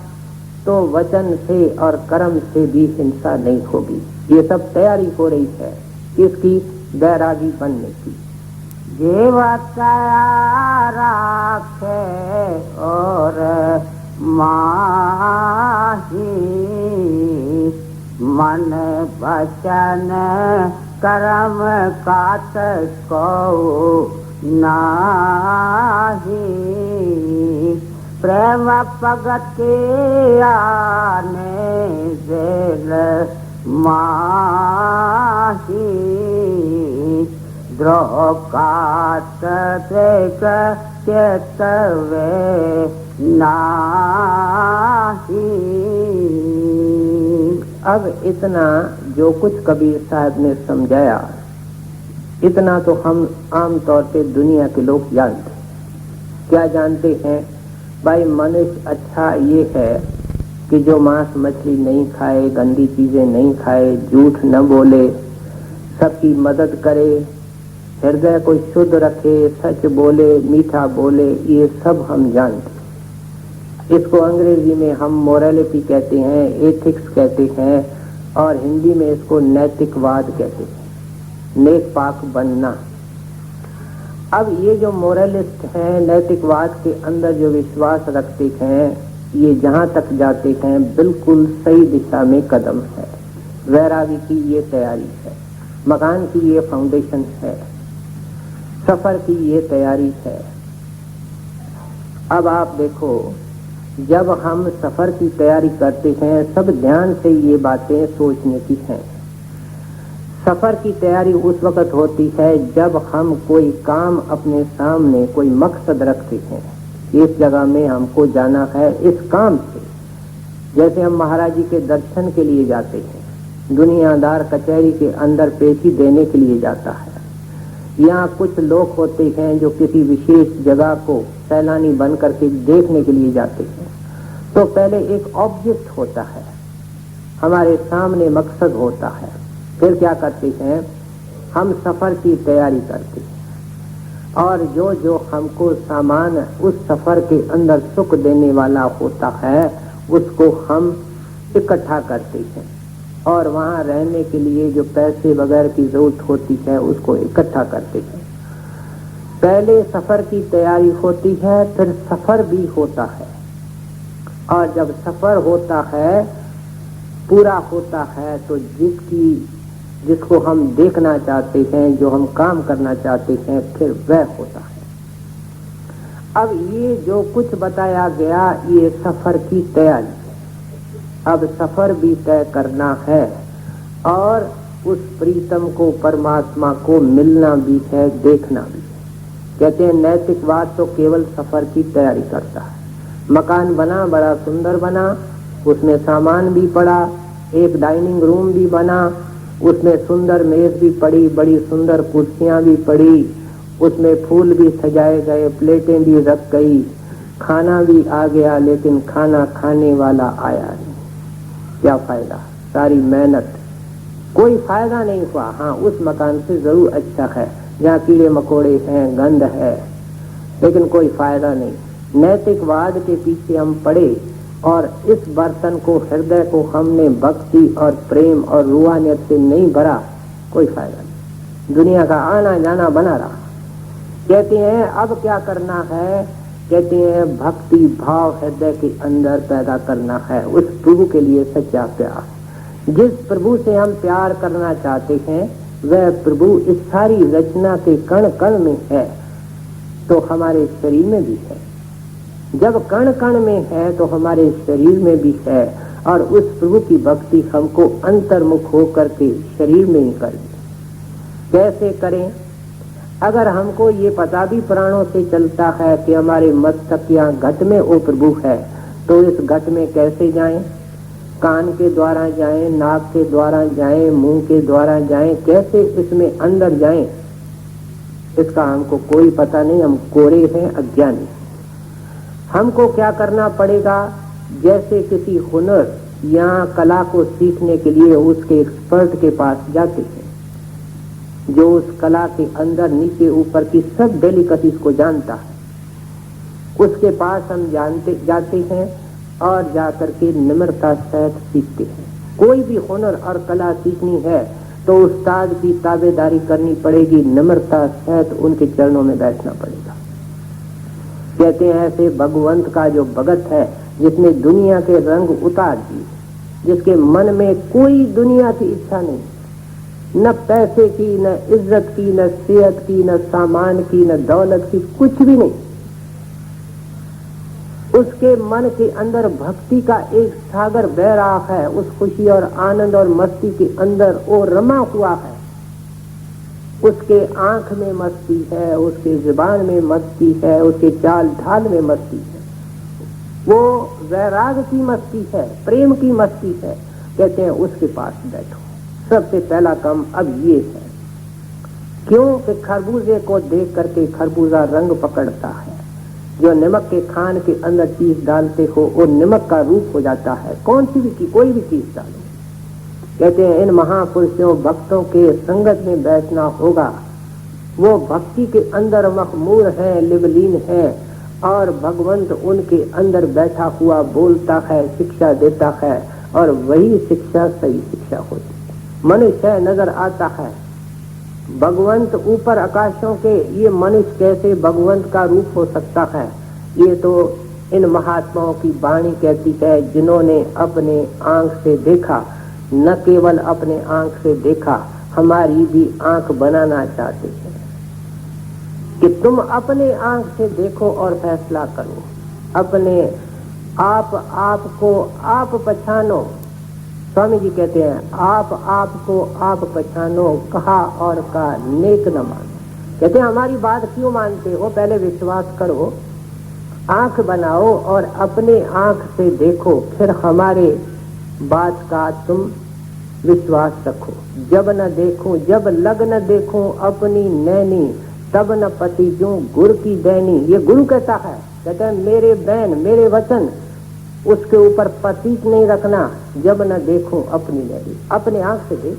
तो वचन से और कर्म से भी हिंसा नहीं होगी। ये सब तैयारी हो रही है इसकी बैरागी बनने की। जीव दया राखे और माही, मन वचन कर्म कात को नाही। प्रेम पगति आने जेल माही। द्रोह कात देख चेतवे नाही। अब इतना जो कुछ कबीर साहब ने समझाया, इतना तो हम आम तौर पे दुनिया के लोग जानते। क्या जानते हैं? भाई मनुष्य अच्छा ये है कि जो मांस मछली नहीं खाए, गंदी चीजें नहीं खाए, झूठ न बोले, सबकी मदद करे, हृदय को शुद्ध रखे, सच बोले, मीठा बोले, ये सब हम जानते। इसको अंग्रेजी में हम मोरालिटी कहते हैं, एथिक्स कहते हैं, और हिंदी में इसको नैतिकवाद कहते हैं, नेक पाक बनना। अब ये जो मोरलिस्ट हैं, नैतिकवाद के अंदर जो विश्वास रखते हैं, ये जहां तक जाते हैं बिल्कुल सही दिशा में कदम है। वैरागी की ये तैयारी है, मकान की ये फाउंडेशन है, सफर की ये तैयारी है। अब आप देखो, जब हम सफर की तैयारी करते हैं, सब ध्यान से ये बातें सोचने की हैं। सफर की तैयारी उस वक्त होती है जब हम कोई काम अपने सामने, कोई मकसद रखते हैं, इस जगह में हमको जाना है इस काम से। जैसे हम महाराज जी के दर्शन के लिए जाते हैं, दुनियादार कचहरी के अंदर पेशी देने के लिए जाता है। यहाँ कुछ लोग होते हैं जो किसी विशेष जगह को सैलानी बन करके देखने के लिए जाते हैं। तो पहले एक ऑब्जेक्ट होता है, हमारे सामने मकसद होता है। फिर क्या करते हैं, हम सफर की तैयारी करते हैं, और जो जो हमको सामान उस सफर के अंदर सुख देने वाला होता है उसको हम इकट्ठा करते हैं, और वहाँ रहने के लिए जो पैसे वगैरह की जरूरत होती है उसको इकट्ठा करते हैं। पहले सफर की तैयारी होती है, फिर सफर भी होता है, और जब सफर होता है, पूरा होता है, तो जिसको हम देखना चाहते हैं, जो हम काम करना चाहते हैं, फिर वह होता है। अब ये जो कुछ बताया गया ये सफर की तैयारी है। अब सफर भी तय करना है, और उस प्रीतम को, परमात्मा को मिलना भी है, देखना भी है। कहते हैं नैतिकवाद तो केवल सफर की तैयारी करता है। मकान बना, बड़ा सुंदर बना, उसमें सामान भी पड़ा, एक डाइनिंग रूम भी बना, उसमें सुंदर मेज भी पड़ी, बड़ी सुंदर कुर्सियां भी पड़ी, उसमें फूल भी सजाए गए, प्लेटें भी रख गई, खाना भी आ गया, लेकिन खाना खाने वाला आया नहीं। क्या फायदा? सारी मेहनत, कोई फायदा नहीं हुआ। हाँ, उस मकान से जरूर अच्छा है, जहाँ कीड़े मकोड़े हैं, गंध है, लेकिन कोई फायदा नहीं। नैतिकवाद के पीछे हम पड़े, और इस बर्तन को, हृदय को हमने भक्ति और प्रेम और रूहानियत से नहीं भरा, कोई फायदा नहीं। दुनिया का आना जाना बना रहा। कहते हैं अब क्या करना है? कहते हैं भक्ति भाव हृदय के अंदर पैदा करना है, उस प्रभु के लिए सच्चा प्यार। जिस प्रभु से हम प्यार करना चाहते हैं वह प्रभु इस सारी रचना के कण कण में है, तो हमारे शरीर में भी है। जब कण कण में है तो हमारे शरीर में भी है, और उस प्रभु की भक्ति हमको अंतर्मुख होकर के शरीर में ही करनी। कैसे करें? अगर हमको ये पता भी प्राणों से चलता है कि हमारे मस्तक या घट में वो प्रभु है, तो इस घट में कैसे जाएं? कान के द्वारा जाएं, नाक के द्वारा जाएं, मुंह के द्वारा जाएं, कैसे इसमें अंदर जाएं? इसका हमको कोई पता नहीं, हम कोरे हैं, अज्ञानी। हमको क्या करना पड़ेगा, जैसे किसी हुनर या कला को सीखने के लिए उसके एक्सपर्ट के पास जाते हैं, जो उस कला के अंदर नीचे ऊपर की सब डेलिकेसीज को जानता है, उसके पास हम जाते हैं और जाकर के निम्रता सहित सीखते हैं। कोई भी हुनर और कला सीखनी है तो उस्ताद की ताबेदारी करनी पड़ेगी, निम्रता सहित उनके चरणों में बैठना पड़ेगा। कहते हैं ऐसे भगवंत का जो भगत है, जिसने दुनिया के रंग उतार दिए, जिसके मन में कोई दुनिया की इच्छा नहीं, न पैसे की, न इज्जत की, न सेहत की, न सामान की, न दौलत की, कुछ भी नहीं। उसके मन के अंदर भक्ति का एक सागर बह रहा है, उस खुशी और आनंद और मस्ती के अंदर वो रमा हुआ है। उसके आंख में मस्ती है, उसके जुबान में मस्ती है, उसके चाल ढाल में मस्ती है, वो वैराग की मस्ती है, प्रेम की मस्ती है। कहते हैं उसके पास बैठो। सबसे पहला काम अब ये है, क्यों कि खरबूजे को देख करके खरबूजा रंग पकड़ता है। जो नमक के खान के अंदर चीज डालते हो वो नमक का रूप हो जाता है। कौन सी भी कोई भी चीज डालो। कहते हैं इन महापुरुषों भक्तों के संगत में बैठना होगा। वो भक्ति के अंदर मखमूर है, लिवलीन है, और भगवंत उनके अंदर बैठा हुआ बोलता है, शिक्षा देता है, और वही शिक्षा सही शिक्षा होती है। मनुष्य नजर आता है, भगवंत ऊपर आकाशों के, ये मनुष्य कैसे भगवंत का रूप हो सकता है? ये तो इन महात्माओं की वाणी कहती है, जिन्होंने अपने आंख से देखा, न केवल अपने आंख से देखा, हमारी भी आंख बनाना चाहते हैं कि तुम अपने आंख से देखो और फैसला करो। अपने आपको आप पहचानो। स्वामी जी कहते हैं आपको आप पहचानो, कहा और का नेक न मानो। कहते हैं हमारी बात क्यों मानते हो, पहले विश्वास करो, आंख बनाओ और अपने आंख से देखो, फिर हमारे बात का तुम विश्वास रखो। जब न देखो, जब लग न देखो अपनी नैनी, तब न पति जो गुरु की दैनी। ये गुरु कहता है, कहते हैं मेरे बैन, मेरे वचन, उसके ऊपर प्रतीक नहीं रखना। जब न देखो अपनी नैनी, अपने आंख से देख।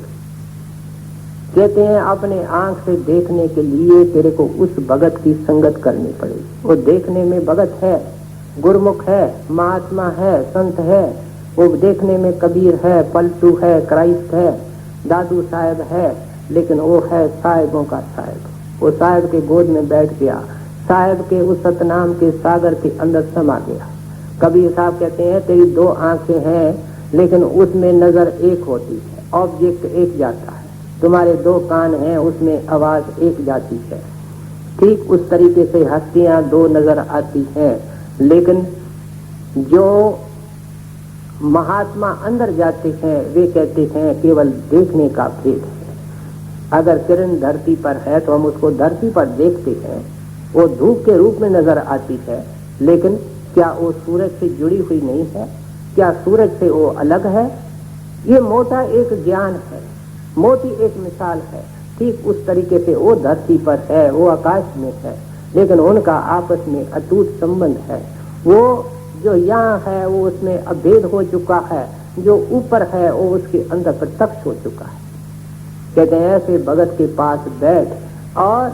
कहते हैं अपने आंख से देखने के लिए तेरे को उस भगत की संगत करनी पड़ेगी। वो देखने में भगत है, गुरमुख है, महात्मा है, संत है। वो देखने में कबीर है, पलटू है, क्राइस्ट है, दादू साहब है, लेकिन वो है साहिबों का साहिब। वो साहिब के गोद में बैठ गया, साहिब के उस सतनाम के सागर के अंदर समा गया। कबीर साहब कहते हैं तेरी दो आंखें हैं, लेकिन उसमें नजर एक होती है, ऑब्जेक्ट एक जाता है। तुम्हारे दो कान हैं, उसमें आवाज एक जाती है। ठीक उस तरीके से हस्तियां दो नजर आती हैं, लेकिन जो महात्मा अंदर जाते हैं वे कहते हैं केवल देखने का भेद है। अगर किरण धरती पर है तो हम उसको धरती पर देखते हैं, वो धूप के रूप में नजर आती है, लेकिन क्या वो सूरज से जुड़ी हुई नहीं है? क्या सूरज से वो अलग है? ये मोटा एक ज्ञान है, मोटी एक मिसाल है। ठीक उस तरीके से वो धरती पर है, वो आकाश में है, लेकिन उनका आपस में अटूट संबंध है। वो जो यहाँ है वो उसमें अभेद हो चुका है, जो ऊपर है वो उसके अंदर प्रत्यक्ष हो चुका है। कहते हैं ऐसे भगत के पास बैठ और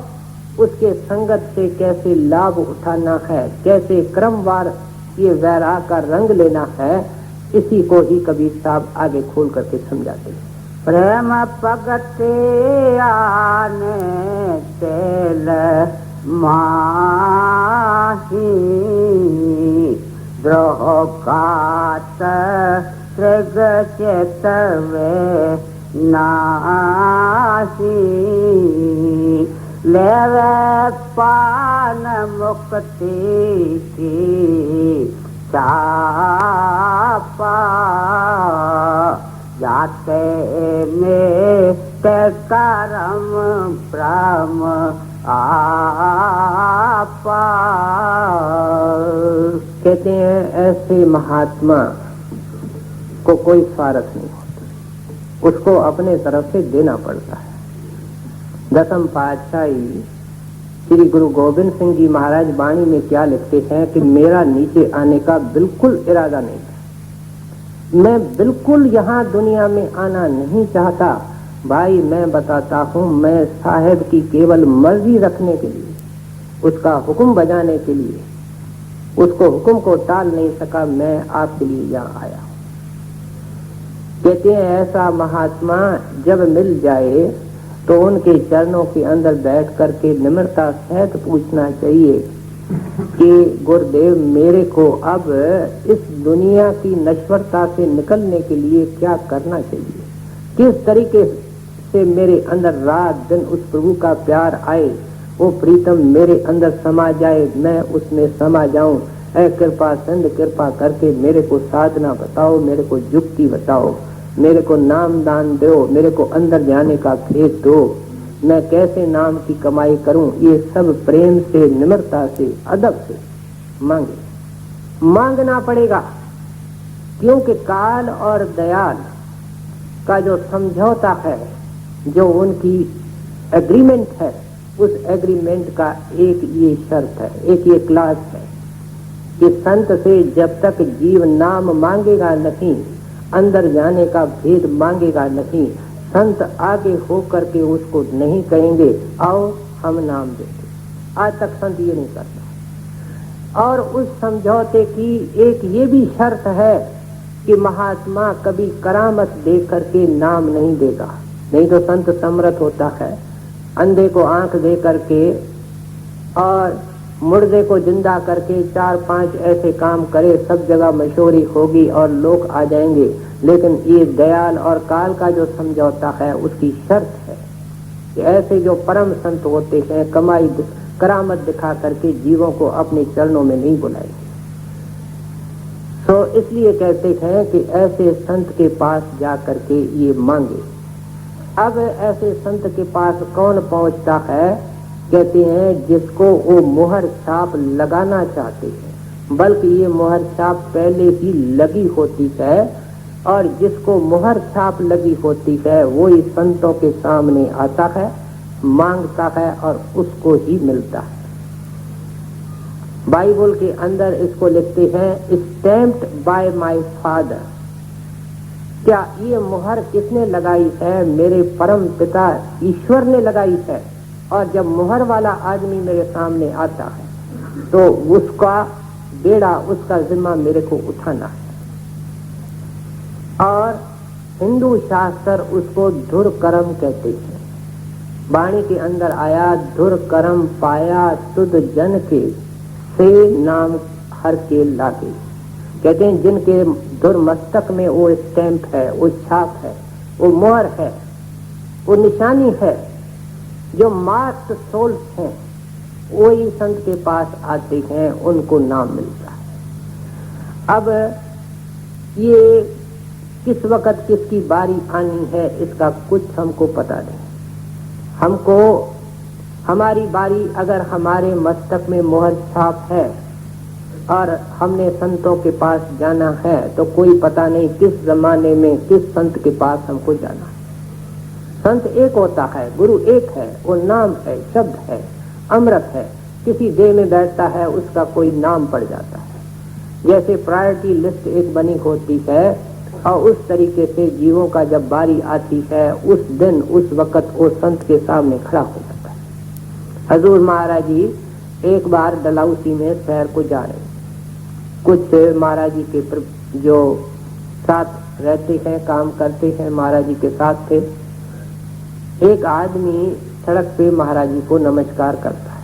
उसके संगत से कैसे लाभ उठाना है, कैसे क्रमवार ये वैराग का रंग लेना है, इसी को ही कबीर साहब आगे खोल करके समझाते हैं। प्रेम पगते आने तेल माही, द्रोह कात त्रिग चेतवे नासी, लेवे पान मुक्ति की चापा, जाते में ते करम ब्रह्म आपा। कहते हैं ऐसे महात्मा को कोई स्वार्थ नहीं होता, उसको अपने तरफ से देना पड़ता है। दसम पातशाही श्री गुरु गोविंद सिंह जी महाराज वाणी में क्या लिखते हैं कि मेरा नीचे आने का बिल्कुल इरादा नहीं था, मैं बिल्कुल यहाँ दुनिया में आना नहीं चाहता। भाई मैं बताता हूँ, मैं साहेब की केवल मर्जी रखने के लिए, उसका हुक्म बजाने के लिए, उसको हुक्म को टाल नहीं सका, मैं आपके लिए यहाँ आया। कहते हैं ऐसा महात्मा जब मिल जाए तो उनके चरणों के अंदर बैठ करके निम्रता सहित पूछना चाहिए कि गुरुदेव मेरे को अब इस दुनिया की नश्वरता से निकलने के लिए क्या करना चाहिए, किस तरीके से मेरे अंदर रात दिन उस प्रभु का प्यार आए, वो प्रीतम मेरे अंदर समा जाए, मैं उसमें समा जाऊं। ऐ कृपा सिंध कृपा करके मेरे को साधना बताओ, मेरे को युक्ति बताओ, मेरे को नाम दान दो, मेरे को अंदर जाने का भेद दो, मैं कैसे नाम की कमाई करूं। ये सब प्रेम से, निम्रता से, अदब से मांगना पड़ेगा, क्योंकि काल और दयाल का जो समझौता है, जो उनकी एग्रीमेंट है, उस एग्रीमेंट का एक ये शर्त है, एक ये क्लास है कि संत से जब तक जीव नाम मांगेगा नहीं, अंदर जाने का भेद मांगेगा नहीं, संत आगे हो करके उसको नहीं कहेंगे आओ हम नाम देते। आज तक संत ये नहीं करता। और उस समझौते की एक ये भी शर्त है कि महात्मा कभी करामत दे करके नाम नहीं देगा, नहीं तो संत समर्थ होता है, अंधे को आंख दे करके और मुर्दे को जिंदा करके 4-5 ऐसे काम करे, सब जगह मशहूरी होगी और लोग आ जाएंगे। लेकिन ये दयाल और काल का जो समझौता है उसकी शर्त है कि ऐसे जो परम संत होते हैं करामत दिखा करके जीवों को अपने चरणों में नहीं बुलाएंगे। तो इसलिए कहते हैं कि ऐसे संत के पास जा करके ये मांगे। अब ऐसे संत के पास कौन पहुंचता है? कहते हैं जिसको वो मोहर छाप लगाना चाहते हैं, बल्कि ये मोहर छाप पहले ही लगी होती है, और जिसको मोहर छाप लगी होती है वो ही संतों के सामने आता है, मांगता है और उसको ही मिलता है। बाइबल के अंदर इसको लिखते हैं स्टैम्प्ड बाय माय फादर। क्या ये मोहर किसने लगाई है? मेरे परम पिता ईश्वर ने लगाई है। और जब मोहर वाला आदमी मेरे सामने आता है तो उसका बेड़ा, उसका जिम्मा मेरे को उठाना है। और हिंदू शास्त्र उसको धुर कर्म कहते हैं। वाणी के अंदर आया धुर कर्म पाया तुद जन के से नाम हर के लागे। कहते हैं जिनके धुर मस्तक में वो स्टैंप है, वो छाप है, वो मोहर है, वो निशानी है, जो मार्क्ड सोल्स हैं वही संत के पास आते हैं, उनको नाम मिलता है। अब ये किस वक्त किसकी बारी आनी है इसका कुछ हमको पता नहीं। हमको हमारी बारी अगर हमारे मस्तक में मोहर छाप है और हमने संतों के पास जाना है तो कोई पता नहीं किस जमाने में किस संत के पास हमको जाना है। संत एक होता है, गुरु एक है, वो नाम है, शब्द है, अमृत है। किसी देह में बैठता है उसका कोई नाम पड़ जाता है। जैसे प्रायोरिटी लिस्ट एक बनी होती है और उस तरीके से जीवों का जब बारी आती है उस दिन उस वक्त वो संत के सामने खड़ा हो जाता है। हजूर महाराज जी एक बार डलाउसी में शहर को जा रहे, कुछ महाराज जी के जो साथ रहते हैं, काम करते हैं, महाराज जी के साथ थे। एक आदमी सड़क पे महाराज जी को नमस्कार करता है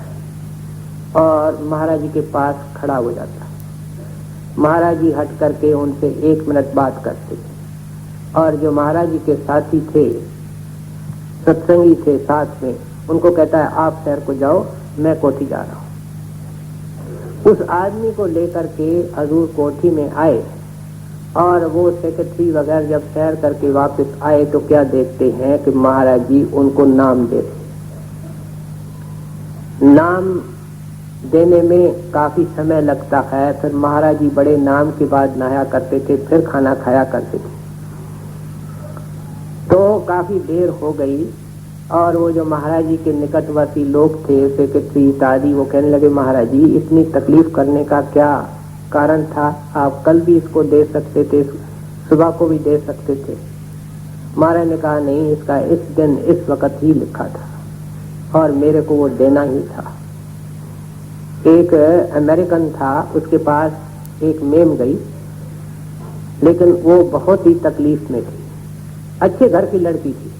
और महाराज जी के पास खड़ा हो जाता है। महाराज जी हट करके उनसे 1 मिनट बात करते थे और जो महाराज जी के साथी थे, सत्संगी थे साथ में, उनको कहता है आप शहर को जाओ, मैं कोठी जा रहा हूँ। उस आदमी को लेकर के हजूर कोठी में आए और वो सेक्रेटरी वगैरह जब सैर करके वापस आए तो क्या देखते हैं कि महाराज जी उनको नाम देते। नाम देने में काफी समय लगता है, फिर महाराज जी बड़े नाम के बाद नहाया करते थे, फिर खाना खाया करते थे। तो काफी देर हो गई और वो जो महाराज जी के निकटवर्ती लोग थे, सेक्रेटरी इत्यादि, वो कहने लगे महाराज जी इतनी तकलीफ करने का क्या कारण था, आप कल भी इसको दे सकते थे, सुबह को भी दे सकते थे। महाराज ने कहा नहीं, इसका इस दिन इस वक्त ही लिखा था और मेरे को वो देना ही था। एक अमेरिकन था, उसके पास एक मेम गई, लेकिन वो बहुत ही तकलीफ में थी, अच्छे घर की लड़की थी।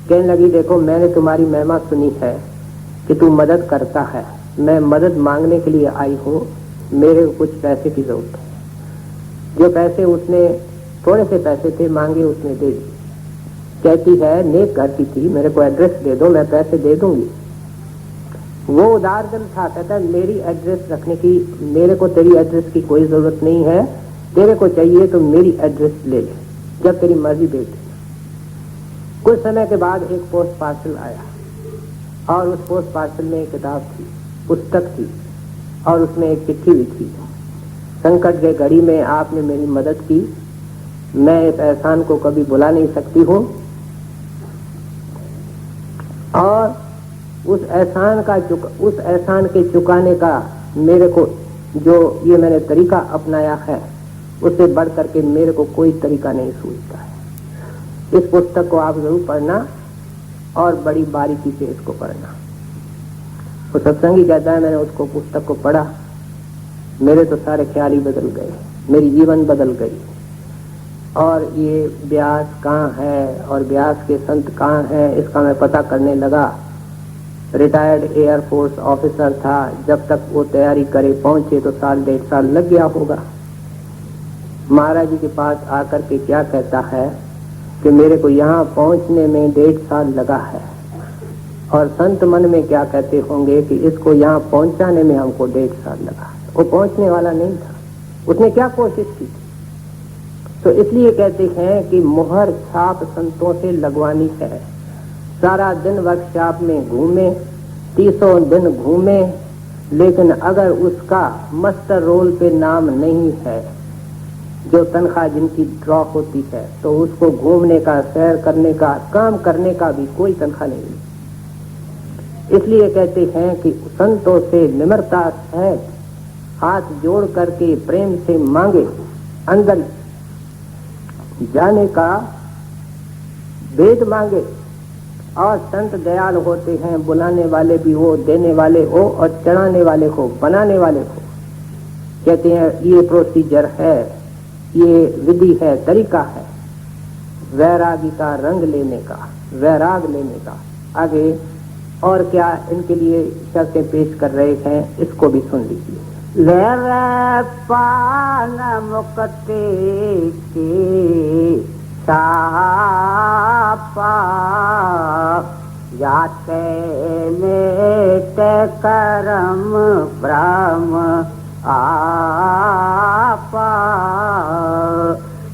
कहने लगी देखो मैंने तुम्हारी महिमा सुनी है कि तू मदद करता है, मैं मदद मांगने के लिए आई हूँ, मेरे को कुछ पैसे की जरूरत है। जो पैसे उसने, थोड़े से पैसे थे, मांगे उसने दे दिए। कहती है नेक घर की थी, मेरे को एड्रेस दे दो, मैं पैसे दे दूंगी। वो उदार दिल था, कहता है मेरी एड्रेस रखने की, मेरे को तेरी एड्रेस की कोई जरूरत नहीं है, तेरे को चाहिए तो मेरी एड्रेस ले ले, जब तेरी मर्जी भेज दे। कुछ समय के बाद एक पोस्ट पार्सल आया और उस पोस्ट पार्सल में एक किताब थी, पुस्तक थी, और उसमें एक चिट्ठी भी थी। संकट के घड़ी में आपने मेरी मदद की, मैं इस एहसान को कभी भुला नहीं सकती हूँ, और उस एहसान के चुकाने का मेरे को जो ये मैंने तरीका अपनाया है, उससे बढ़ करके मेरे को कोई तरीका नहीं सूझता है। इस पुस्तक को आप जरूर पढ़ना और बड़ी बारीकी से इसको पढ़ना। वो सत्संगी कहता है मैंने उसको पुस्तक को पढ़ा, मेरे तो सारे ख्याल ही बदल गए, मेरी जीवन बदल गई। और ये व्यास कहाँ है और व्यास के संत कहाँ हैं, इसका मैं पता करने लगा। रिटायर्ड एयरफोर्स ऑफिसर था, जब तक वो तैयारी करे पहुंचे तो 1.5 साल लग गया होगा। महाराज जी के पास आकर के क्या कहता है कि मेरे को यहाँ पहुंचने में 1.5 साल लगा है, और संत मन में क्या कहते होंगे कि इसको यहाँ पहुंचाने में हमको 1.5 साल लगा। वो पहुंचने वाला नहीं था, उसने क्या कोशिश की थी। तो इसलिए कहते हैं कि मुहर छाप संतों से लगवानी है। सारा दिन वर्कशॉप में घूमे, 30 दिन घूमे, लेकिन अगर उसका मास्टर रोल पे नाम नहीं है, जो तनख्वाह जिनकी ड्रॉ होती है, तो उसको घूमने का, सैर करने का, काम करने का भी कोई तनख्वाह नहीं। इसलिए कहते हैं कि संतों से निम्रता है, हाथ जोड़ करके प्रेम से मांगे, अंदर जाने का भेद मांगे। और संत दयाल होते हैं, बुलाने वाले भी हो, देने वाले हो, और चढ़ाने वाले हो, बनाने वाले हो। कहते हैं ये प्रोसीजर है, ये विधि है, तरीका है वैरागी का रंग लेने का, वैराग लेने का। आगे और क्या इनके लिए शर्तें पेश कर रहे हैं, इसको भी सुन लीजिए। वैर पान मुक्ति की छापा, जाते मेट करम ब्रह्म आपा,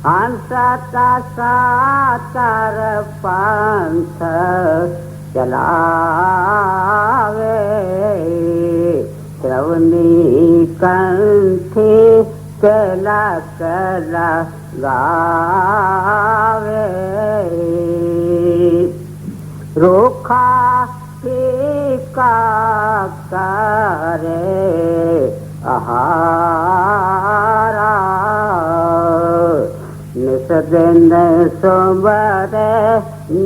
हंसता सातर पंथ चलावे, श्रवणी कंठी चला चला गावे, रोखा फीका करे आहारा, निसदिन सुमरे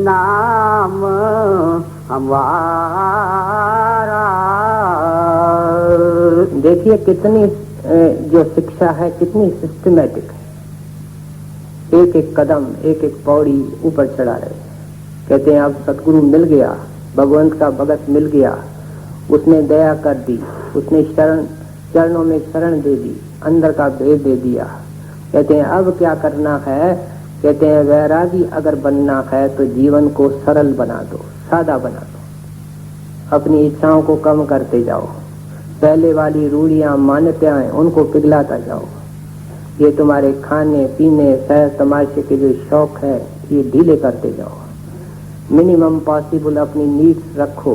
नाम हमारा। देखिए कितनी जो शिक्षा है कितनी सिस्टमेटिक है, एक एक कदम, एक एक पौड़ी ऊपर चढ़ा रहे। कहते हैं अब सतगुरु मिल गया, भगवंत का भगत मिल गया, उसने दया कर दी, उसने चरणों में शरण दे दी, अंदर का भेद दे दिया। कहते हैं अब क्या करना है, कहते हैं वैरागी अगर बनना है तो जीवन को सरल बना दो, सादा बना दो, अपनी इच्छाओं को कम करते जाओ, पहले वाली रूढ़ियां मान्यताएं उनको पिघलाता जाओ। ये तुम्हारे खाने पीने सैर तमाशे के जो शौक है ये ढीले करते जाओ, मिनिमम पॉसिबल अपनी नीड्स रखो।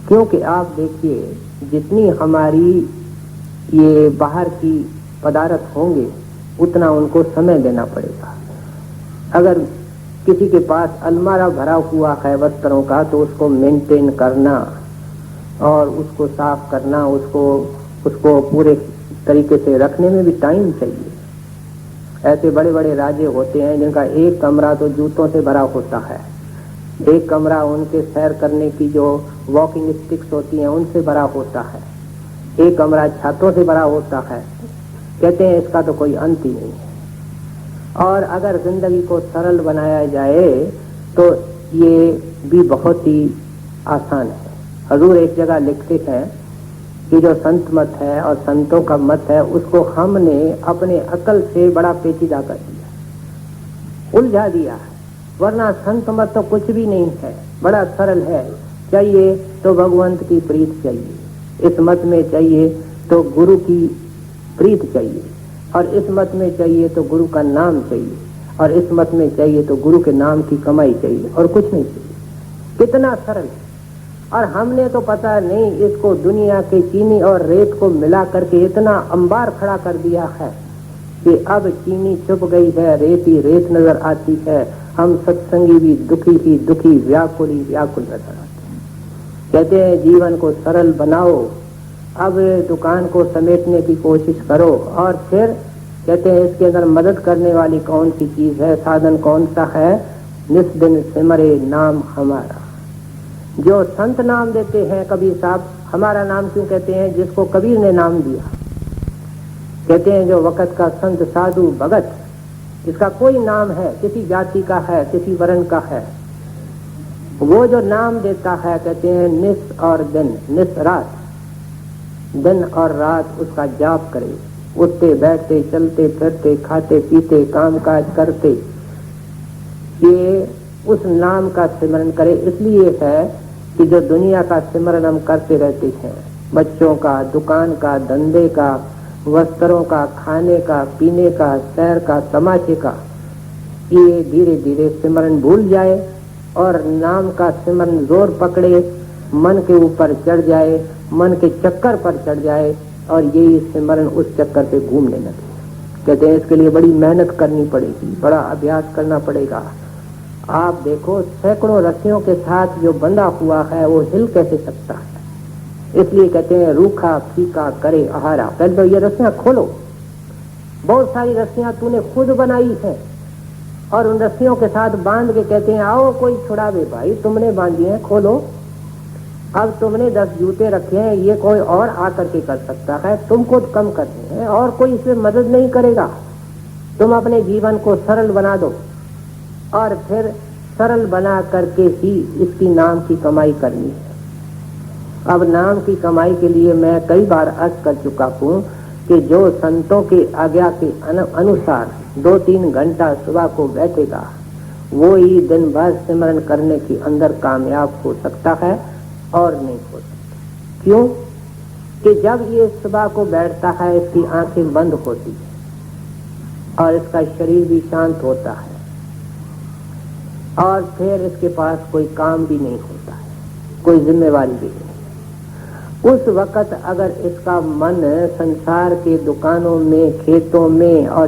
क्योंकि आप देखिए जितनी हमारी ये बाहर की पदार्थ होंगे उतना उनको समय देना पड़ेगा। अगर किसी के पास अलमारा भरा हुआ है वस्त्रों का, तो उसको मेंटेन करना और उसको साफ करना, उसको पूरे तरीके से रखने में भी टाइम चाहिए। ऐसे बड़े बड़े राजे होते हैं जिनका एक कमरा तो जूतों से भरा होता है, एक कमरा उनके सैर करने की जो वॉकिंग स्टिक्स होती हैं उनसे भरा होता है, एक कमरा छातों से भरा होता है। कहते हैं इसका तो कोई अंत ही नहीं है। और अगर जिंदगी को सरल बनाया जाए तो ये भी बहुत ही आसान है। हजूर एक जगह लिखते हैं कि जो संत मत है और संतों का मत है उसको हमने अपने अकल से बड़ा पेचीदा कर दिया, उलझा दिया है। वरना संत मत तो कुछ भी नहीं है, बड़ा सरल है। चाहिए तो भगवंत की प्रीत चाहिए, इस मत में चाहिए तो गुरु की प्रीत चाहिए, और इस मत में चाहिए तो गुरु का नाम चाहिए, और इस मत में चाहिए तो गुरु के नाम की कमाई चाहिए, और कुछ नहीं चाहिए। कितना सरल है। और हमने तो पता नहीं इसको दुनिया के चीनी और रेत को मिला करके इतना अंबार खड़ा कर दिया है कि अब चीनी चुप गई है, रेत ही रेत नजर आती है। हम सत्संगी भी दुखी ही दुखी, व्याकुल ही व्याकुल नजर आते हैं। कहते हैं जीवन को सरल बनाओ, अब दुकान को समेटने की कोशिश करो। और फिर कहते हैं इसके अंदर मदद करने वाली कौन सी चीज है, साधन कौन सा है? निस दिन सिमरे नाम हमारा। जो संत नाम देते हैं, कबीर साहब हमारा नाम क्यों कहते हैं? जिसको कबीर ने नाम दिया। कहते हैं जो वक़्त का संत साधु भगत, जिसका कोई नाम है, किसी जाति का है, किसी वर्ण का है, वो जो नाम देता है, कहते हैं निस और दिन, निस रात, दिन और रात उसका जाप करे, उठते बैठते चलते फिरते खाते पीते काम काज करते ये उस नाम का सिमरन करे। इसलिए है कि जो दुनिया का सिमरन हम करते रहते हैं, बच्चों का, दुकान का, धंधे का, वस्त्रों का, खाने का, पीने का, सैर का, तमाशे का, ये धीरे धीरे सिमरन भूल जाए और नाम का सिमरन जोर पकड़े, मन के ऊपर चढ़ जाए, मन के चक्कर पर चढ़ जाए और यही सिमरन उस चक्कर पे घूमने लगे। कहते हैं इसके लिए बड़ी मेहनत करनी पड़ेगी, बड़ा अभ्यास करना पड़ेगा। आप देखो सैकड़ों रस्सियों के साथ जो बंधा हुआ है वो हिल कैसे सकता है? इसलिए कहते हैं रूखा फीका करे आहारा। पहले तो ये रस्सियां खोलो, बहुत सारी रस्सियां तूने खुद बनाई है और उन रस्सियों के साथ बांध के कहते हैं आओ कोई छुड़ावे भाई, तुमने बांधी है, खोलो। अब तुमने 10 जूते रखे हैं, ये कोई और आकर के कर सकता है, तुमको कम करने हैं और कोई इसमें मदद नहीं करेगा। तुम अपने जीवन को सरल बना दो और फिर सरल बना करके ही इसकी नाम की कमाई करनी है। अब नाम की कमाई के लिए मैं कई बार अर्ज कर चुका हूँ कि जो संतों के आज्ञा के अनुसार 2-3 घंटा सुबह को बैठेगा वो ही दिन भर सिमरन करने के अंदर कामयाब हो सकता है और नहीं हो सकता। क्यों? कि जब ये सुबह को बैठता है इसकी आंखें बंद होती है और इसका शरीर भी शांत होता है और फिर इसके पास कोई काम भी नहीं होता है, कोई जिम्मेवारी भी नहीं। उस वक़्त अगर इसका मन संसार के दुकानों में, खेतों में और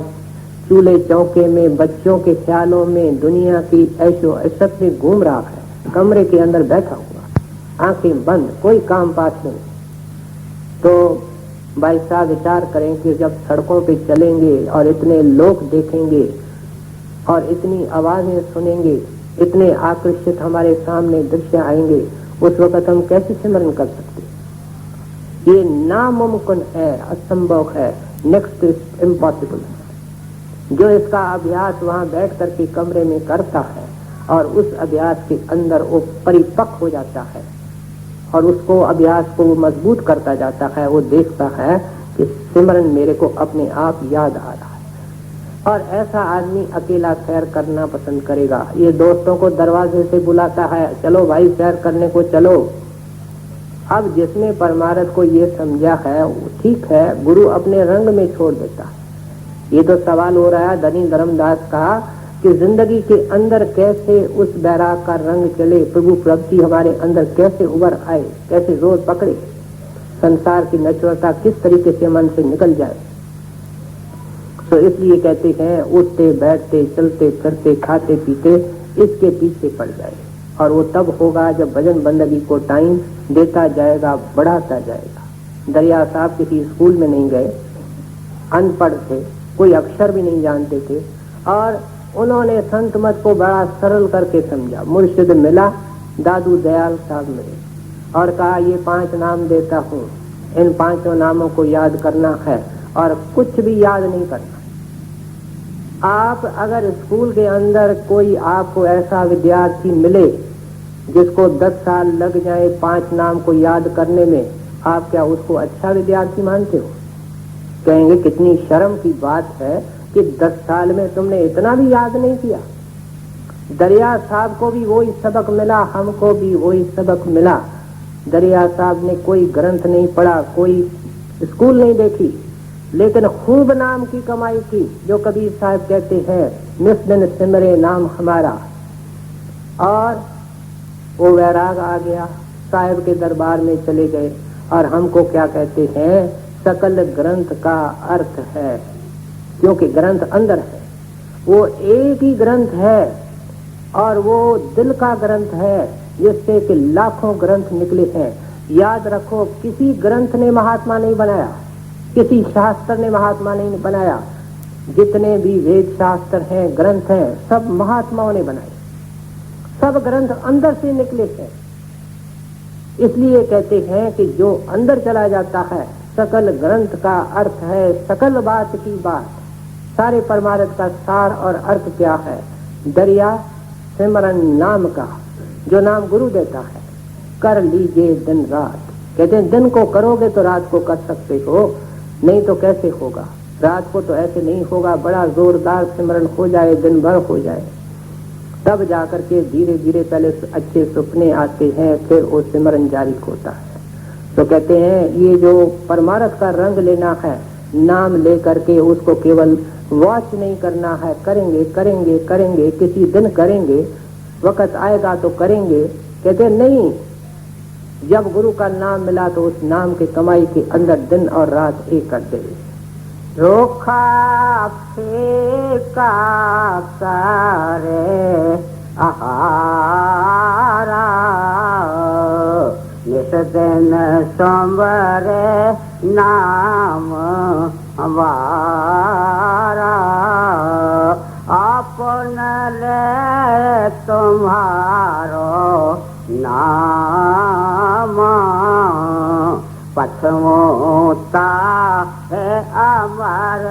चूल्हे चौके में, बच्चों के ख्यालों में, दुनिया की ऐशो ऐशत में घूम रहा है, कमरे के अंदर बैठा हुआ, आंखें बंद, कोई काम पास नहीं, तो भाई साहब विचार करें कि जब सड़कों पे चलेंगे और इतने लोग देखेंगे और इतनी आवाजें सुनेंगे, इतने आकर्षित हमारे सामने दृश्य आएंगे, उस वक़्त हम कैसे सिमरन कर सकते? ये नामुमकिन है, असंभव है, नेक्स्ट इज इम्पॉसिबल। जो इसका अभ्यास वहां बैठ करके कमरे में करता है और उस अभ्यास के अंदर वो परिपक्व हो जाता है और उसको अभ्यास को वो मजबूत करता जाता है, वो देखता है कि सिमरन मेरे को अपने आप याद आ रहा है। और ऐसा आदमी अकेला सैर करना पसंद करेगा। ये दोस्तों को दरवाजे से बुलाता है, चलो भाई सैर करने को चलो। अब जिसने परमार्थ को ये समझा है वो ठीक है, गुरु अपने रंग में छोड़ देता है। ये तो सवाल हो रहा है धनी धर्मदास का कि जिंदगी के अंदर कैसे उस बैराग का रंग चले, प्रभु प्रभु हमारे अंदर कैसे उभर आए, कैसे जोर पकड़े, संसार की नश्वरता किस तरीके से मन से निकल जाए। तो इसलिए कहते हैं उठते बैठते चलते फिरते खाते पीते इसके पीछे पड़ जाए। और वो तब होगा जब भजन बंदगी को टाइम देता जाएगा, बढ़ाता जाएगा। दरिया साहब किसी स्कूल में नहीं गए, अनपढ़ थे, कोई अक्षर भी नहीं जानते थे, और उन्होंने संत मत को बड़ा सरल करके समझा। मुर्शिद मिला, दादू दयाल साहब मिले और कहा ये 5 नाम देता हूँ, इन 5 नामों को याद करना है और कुछ भी याद नहीं करना। आप अगर स्कूल के अंदर कोई आपको ऐसा विद्यार्थी मिले जिसको 10 साल लग जाए 5 नाम को याद करने में, आप क्या उसको अच्छा विद्यार्थी मानते हो? कहेंगे कितनी शर्म की बात है कि 10 साल में तुमने इतना भी याद नहीं किया। दरिया साहब को भी वही सबक मिला, हमको भी वही सबक मिला। दरिया साहब ने कोई ग्रंथ नहीं पढ़ा, कोई स्कूल नहीं देखी, लेकिन खूब नाम की कमाई की। जो कबीर साहब कहते हैं निस दिन सिमरे नाम हमारा। और वो वैराग आ गया, साहब के दरबार में चले गए और हमको क्या कहते हैं, सकल ग्रंथ का अर्थ है, क्योंकि ग्रंथ अंदर है। वो एक ही ग्रंथ है और वो दिल का ग्रंथ है, जिससे कि लाखों ग्रंथ निकले हैं। याद रखो, किसी ग्रंथ ने महात्मा नहीं बनाया, किसी शास्त्र ने महात्मा नहीं बनाया। जितने भी वेद शास्त्र हैं, ग्रंथ हैं, सब महात्माओं ने बनाए। सब ग्रंथ अंदर से निकले हैं। इसलिए कहते हैं कि जो अंदर चला जाता है, सकल ग्रंथ का अर्थ है, सकल बात की बात। सारे परमार्थ का सार और अर्थ क्या है? दरिया सिमरन नाम का, जो नाम गुरु देता है, कर लीजिए दिन रात। कहते हैं दिन को करोगे तो रात को कर सकते हो, नहीं तो कैसे होगा? रात को तो ऐसे नहीं होगा, बड़ा जोरदार सिमरन हो जाए, दिन भर हो जाए, तब जाकर के धीरे धीरे पहले अच्छे सपने आते हैं, फिर वो सिमरन जारी होता है। तो कहते हैं ये जो परमार्थ का रंग लेना है, नाम लेकर के उसको केवल वॉच नहीं करना है, करेंगे करेंगे करेंगे, किसी दिन करेंगे, वक्त आएगा तो करेंगे। कहते नहीं, जब गुरु का नाम मिला तो उस नाम के कमाई के अंदर दिन और रात एक कर दे। रोखा फेका करे आहारा, निस दिन सोमवारे नाम हमारा, अपन ले तुम्हारो नाम, पथमोता है अमर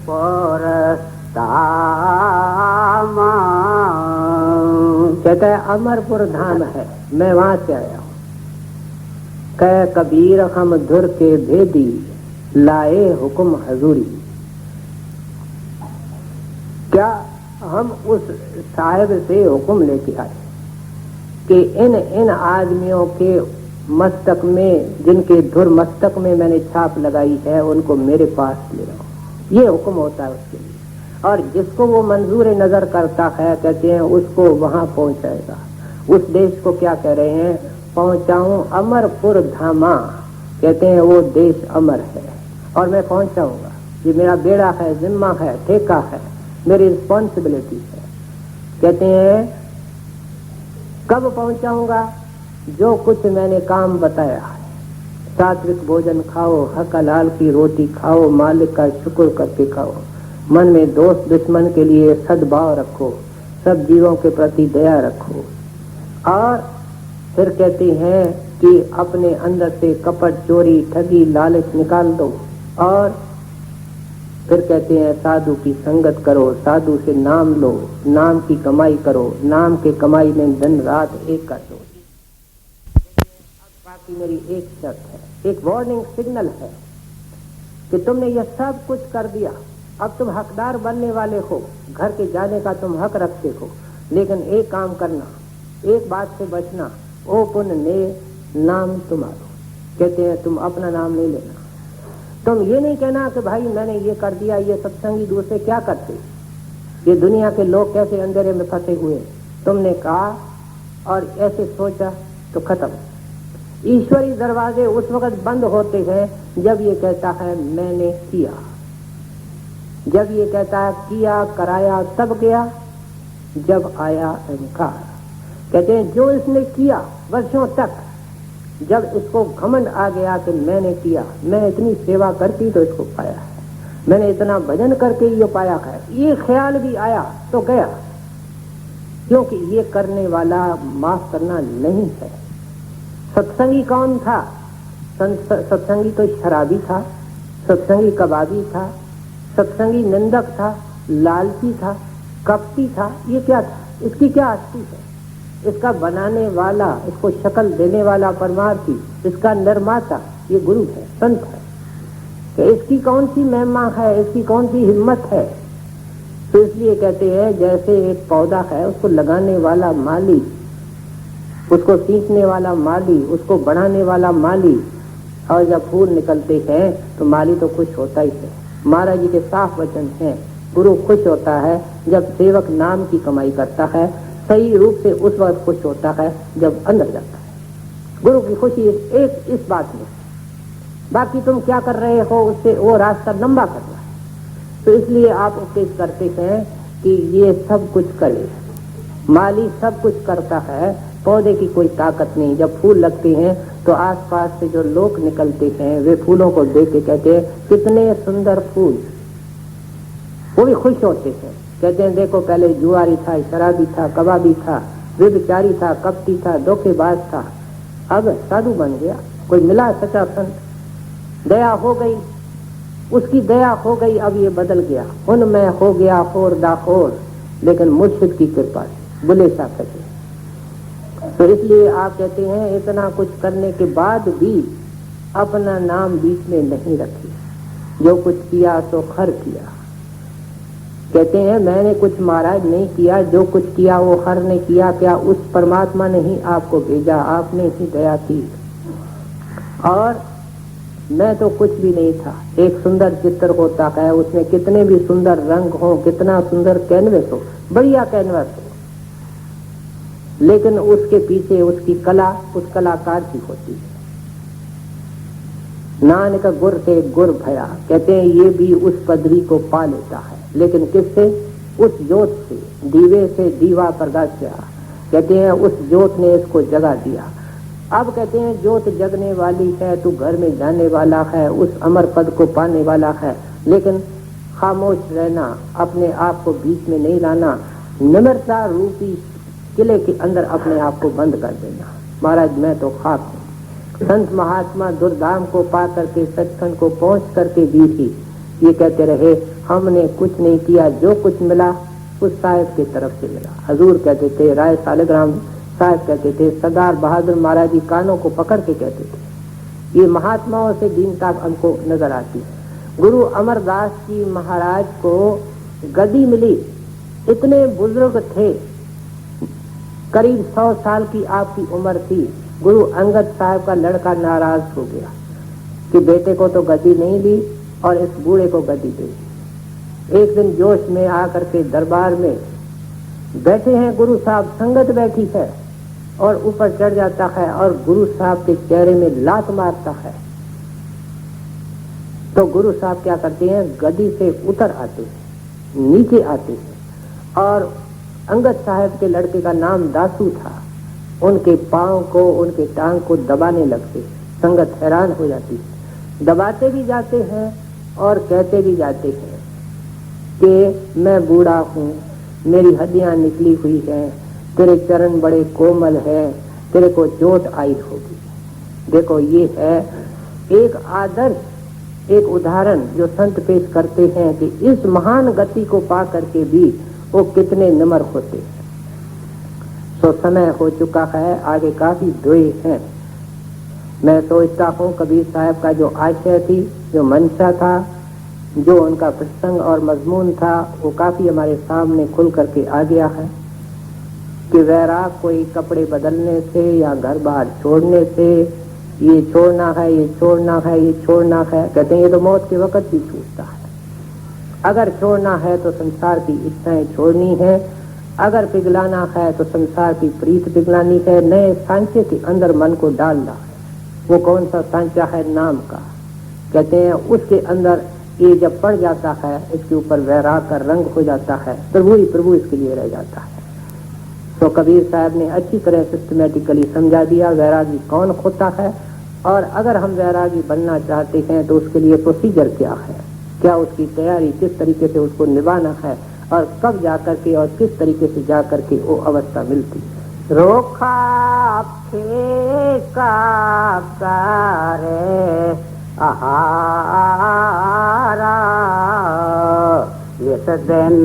पर धाम। कहता है अमरपुर धाम है, मैं वहां से आया हूं। कह कबीर हम धुर के भेदी, लाए हुक्म हजूरी। क्या हम उस साहिब से हुक्म लेके आए कि इन आदमियों के मस्तक में, जिनके धुर मस्तक में मैंने छाप लगाई है, उनको मेरे पास ले आओ। ये हुक्म होता है उसके लिए। और जिसको वो मंजूर नजर करता है, कहते हैं उसको वहां पहुंचाएगा। उस देश को क्या कह रहे हैं? पहुंचाऊं अमरपुर धामा। कहते हैं वो देश अमर है और मैं पहुंचाऊंगा। ये मेरा बेड़ा है, जिम्मा है, ठेका है, मेरी रिस्पॉन्सिबिलिटी है। कहते हैं कब पहुंचाऊंगा? जो कुछ मैंने काम बताया है। सात्विक भोजन खाओ, हक हलाल की रोटी खाओ, मालिक का शुक्र करके खाओ, मन में दोस्त दुश्मन के लिए सद्भाव रखो, सब जीवों के प्रति दया रखो। और फिर कहते हैं कि अपने अंदर से कपट, चोरी, ठगी, लालच निकाल दो। और फिर कहते हैं साधु की संगत करो, साधु से नाम लो, नाम की कमाई करो, नाम के कमाई में दिन रात एक कर दो। बाकी मेरी एक शर्त है, एक वार्निंग सिग्नल है कि तुमने यह सब कुछ कर दिया, अब तुम हकदार बनने वाले हो, घर के जाने का तुम हक रखते हो, लेकिन एक काम करना, एक बात से बचना, ओ पुण्य ने नाम तुम्हारो। कहते हैं तुम अपना नाम नहीं लेना। तुम ये नहीं कहना कि भाई मैंने ये कर दिया, ये सत्संगी दूसरे क्या करते, ये दुनिया के लोग कैसे अंधेरे में फंसे हुए। तुमने कहा और ऐसे सोचा तो खत्म। ईश्वरी दरवाजे उस वक्त बंद होते हैं जब ये कहता है मैंने किया। जब ये कहता है किया, कराया, तब गया। जब आया अहंकार। कहते हैं जो इसने किया वर्षों तक, जब इसको घमंड आ गया कि मैंने किया, मैं इतनी सेवा करती तो इसको पाया है, मैंने इतना भजन करके ये पाया है, ये ख्याल भी आया तो गया, क्योंकि ये करने वाला माफ करना नहीं है। सत्संगी कौन था? सत्संगी तो शराबी था, सत्संगी कबाबी था, सत्संगी निंदक था, लालची था, कपटी था। ये क्या था? इसकी क्या अस्थि है? इसका बनाने वाला, इसको शक्ल देने वाला परमार्थी, इसका निर्माता ये गुरु है, संत है। तो इसकी कौन सी महिमा है, इसकी कौन सी हिम्मत है? तो इसलिए कहते हैं जैसे एक पौधा है, उसको लगाने वाला माली, उसको सींचने वाला माली, उसको बढ़ाने वाला माली, और जब फूल निकलते हैं तो माली तो खुश होता ही है। महाराज जी के साफ वचन हैं, गुरु खुश होता है जब सेवक नाम की कमाई करता है, सही रूप से उस वक्त खुश होता है जब अंदर जाता है। गुरु की खुशी एक इस बात में, बाकी तुम क्या कर रहे हो उससे वो रास्ता लंबा करना है। तो इसलिए आप उपदेश करते हैं कि ये सब कुछ करे, माली सब कुछ करता है, पौधे की कोई ताकत नहीं। जब फूल लगते हैं तो आसपास से जो लोग निकलते हैं वे फूलों को देख के कहते हैं कितने सुंदर फूल, वो भी खुश होते हैं। कहते हैं देखो पहले जुआरी था, शराबी था, कबाबी था, व्यभिचारी था, कपटी था, धोखेबाज था, अब साधु बन गया, कोई मिला सच्चा संत, दया हो गई, उसकी दया हो गई, अब ये बदल गया, उनमें हो गया होर दाखोर, लेकिन मुर्शिद की कृपा से बुले सा कहते। तो इसलिए आप कहते हैं इतना कुछ करने के बाद भी अपना नाम बीच में नहीं रखी, जो कुछ किया सो खर किया। कहते हैं मैंने कुछ महाराज नहीं किया, जो कुछ किया वो हर ने किया। क्या उस परमात्मा ने ही आपको भेजा, आपने ही दया की, और मैं तो कुछ भी नहीं था। एक सुंदर चित्र होता है, उसमें कितने भी सुंदर रंग हो, कितना सुंदर कैनवस हो, बढ़िया कैनवस हो, लेकिन उसके पीछे उसकी कला उस कलाकार की होती है। नानक गुर से गुर भया, कहते हैं ये भी उस पदरी को पा लेता है, लेकिन किससे? उस ज्योत से, दीवे से दीवा प्रकाश्या। कहते हैं उस ज्योत ने इसको जगा दिया। अब कहते हैं ज्योत जगने वाली है, तू घर में जाने वाला है, उस अमर पद को पाने वाला है, लेकिन खामोश रहना, अपने आप को बीच में नहीं लाना, निम्रता रूपी किले के अंदर अपने आप को बंद कर देना। महाराज मैं तो खाक हूँ। संत महात्मा दुर्धाम को पा करके, सत्संग को पहुंच करके भी ये कहते रहे हमने कुछ नहीं किया, जो कुछ मिला उस साहिब की तरफ से मिला। हजूर कहते थे, राय सालिग्राम साहब कहते थे, सरदार बहादुर महाराज जी कानों को पकड़ के कहते थे। ये महात्माओं से दीनता हमको नजर आती है। गुरु अमरदास जी महाराज को गद्दी मिली, इतने बुजुर्ग थे, करीब 100 साल की आपकी उम्र थी। गुरु अंगद साहब का लड़का नाराज हो गया कि बेटे को तो गद्दी नहीं दी और इस बूढ़े को गद्दी दे दी। एक दिन जोश में आकर के दरबार में बैठे हैं गुरु साहब, संगत बैठी है, और ऊपर चढ़ जाता है और गुरु साहब के चेहरे में लात मारता है। तो गुरु साहब क्या करते हैं, गद्दी से उतर आते हैं, नीचे आते हैं, और अंगद साहब के लड़के का नाम दासू था, उनके पांव को, उनके टांग को दबाने लगते। संगत हैरान हो जाती है, दबाते भी जाते हैं और कहते भी जाते हैं कि मैं बूढ़ा हूँ, मेरी हड्डियां निकली हुई हैं, तेरे चरण बड़े कोमल हैं, तेरे को चोट आई होगी। देखो ये है एक आदर्श, एक उदाहरण जो संत पेश करते हैं कि इस महान गति को पा करके भी वो कितने निमर होते हैं। तो समय हो चुका है, आगे काफी दुए हैं। मैं सोचता हूँ कबीर साहब का जो आशय थी, जो मंशा था, जो उनका प्रसंग और मजमून था, वो काफी हमारे सामने खुल करके आ गया है कि वैराग कोई कपड़े बदलने से या घर बाहर छोड़ने से, ये छोड़ना है, ये छोड़ना है, ये छोड़ना है। कहते हैं ये तो मौत के वक्त भी छूटता है। अगर छोड़ना है तो संसार की इच्छाएं छोड़नी है, अगर पिघलाना है तो संसार की प्रीत पिघलानी है, नए सांचे के अंदर मन को डालना है। वो कौन सा सांचा है? नाम का। कहते हैं उसके अंदर ये जब पड़ जाता है, इसके ऊपर वैराग का रंग हो जाता है, प्रभु ही प्रभु इसके लिए रह जाता है। तो कबीर साहब ने अच्छी तरह सिस्टमेटिकली समझा दिया वैरागी कौन होता है, और अगर हम वैरागी बनना चाहते हैं तो उसके लिए प्रोसीजर क्या है, क्या उसकी तैयारी, किस तरीके से उसको निभाना है, और कब जाकर के और किस तरीके से जाकर के वो अवस्था मिलती। रोखा फेका करे आहारा, इस दिन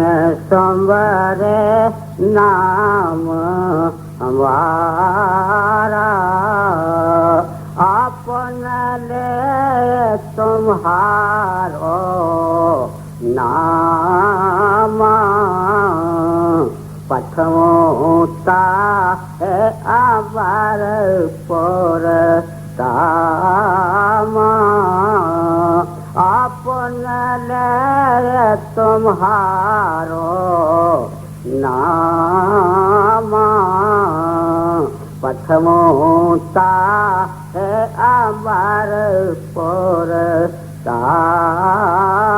सोमवारे नाम हमारा, अपन ले तुम्हारो नाम, पठमोता है आबार पर तामा, अपन ले तुम्हारो नाम, पठमोता है आबार पर तामा।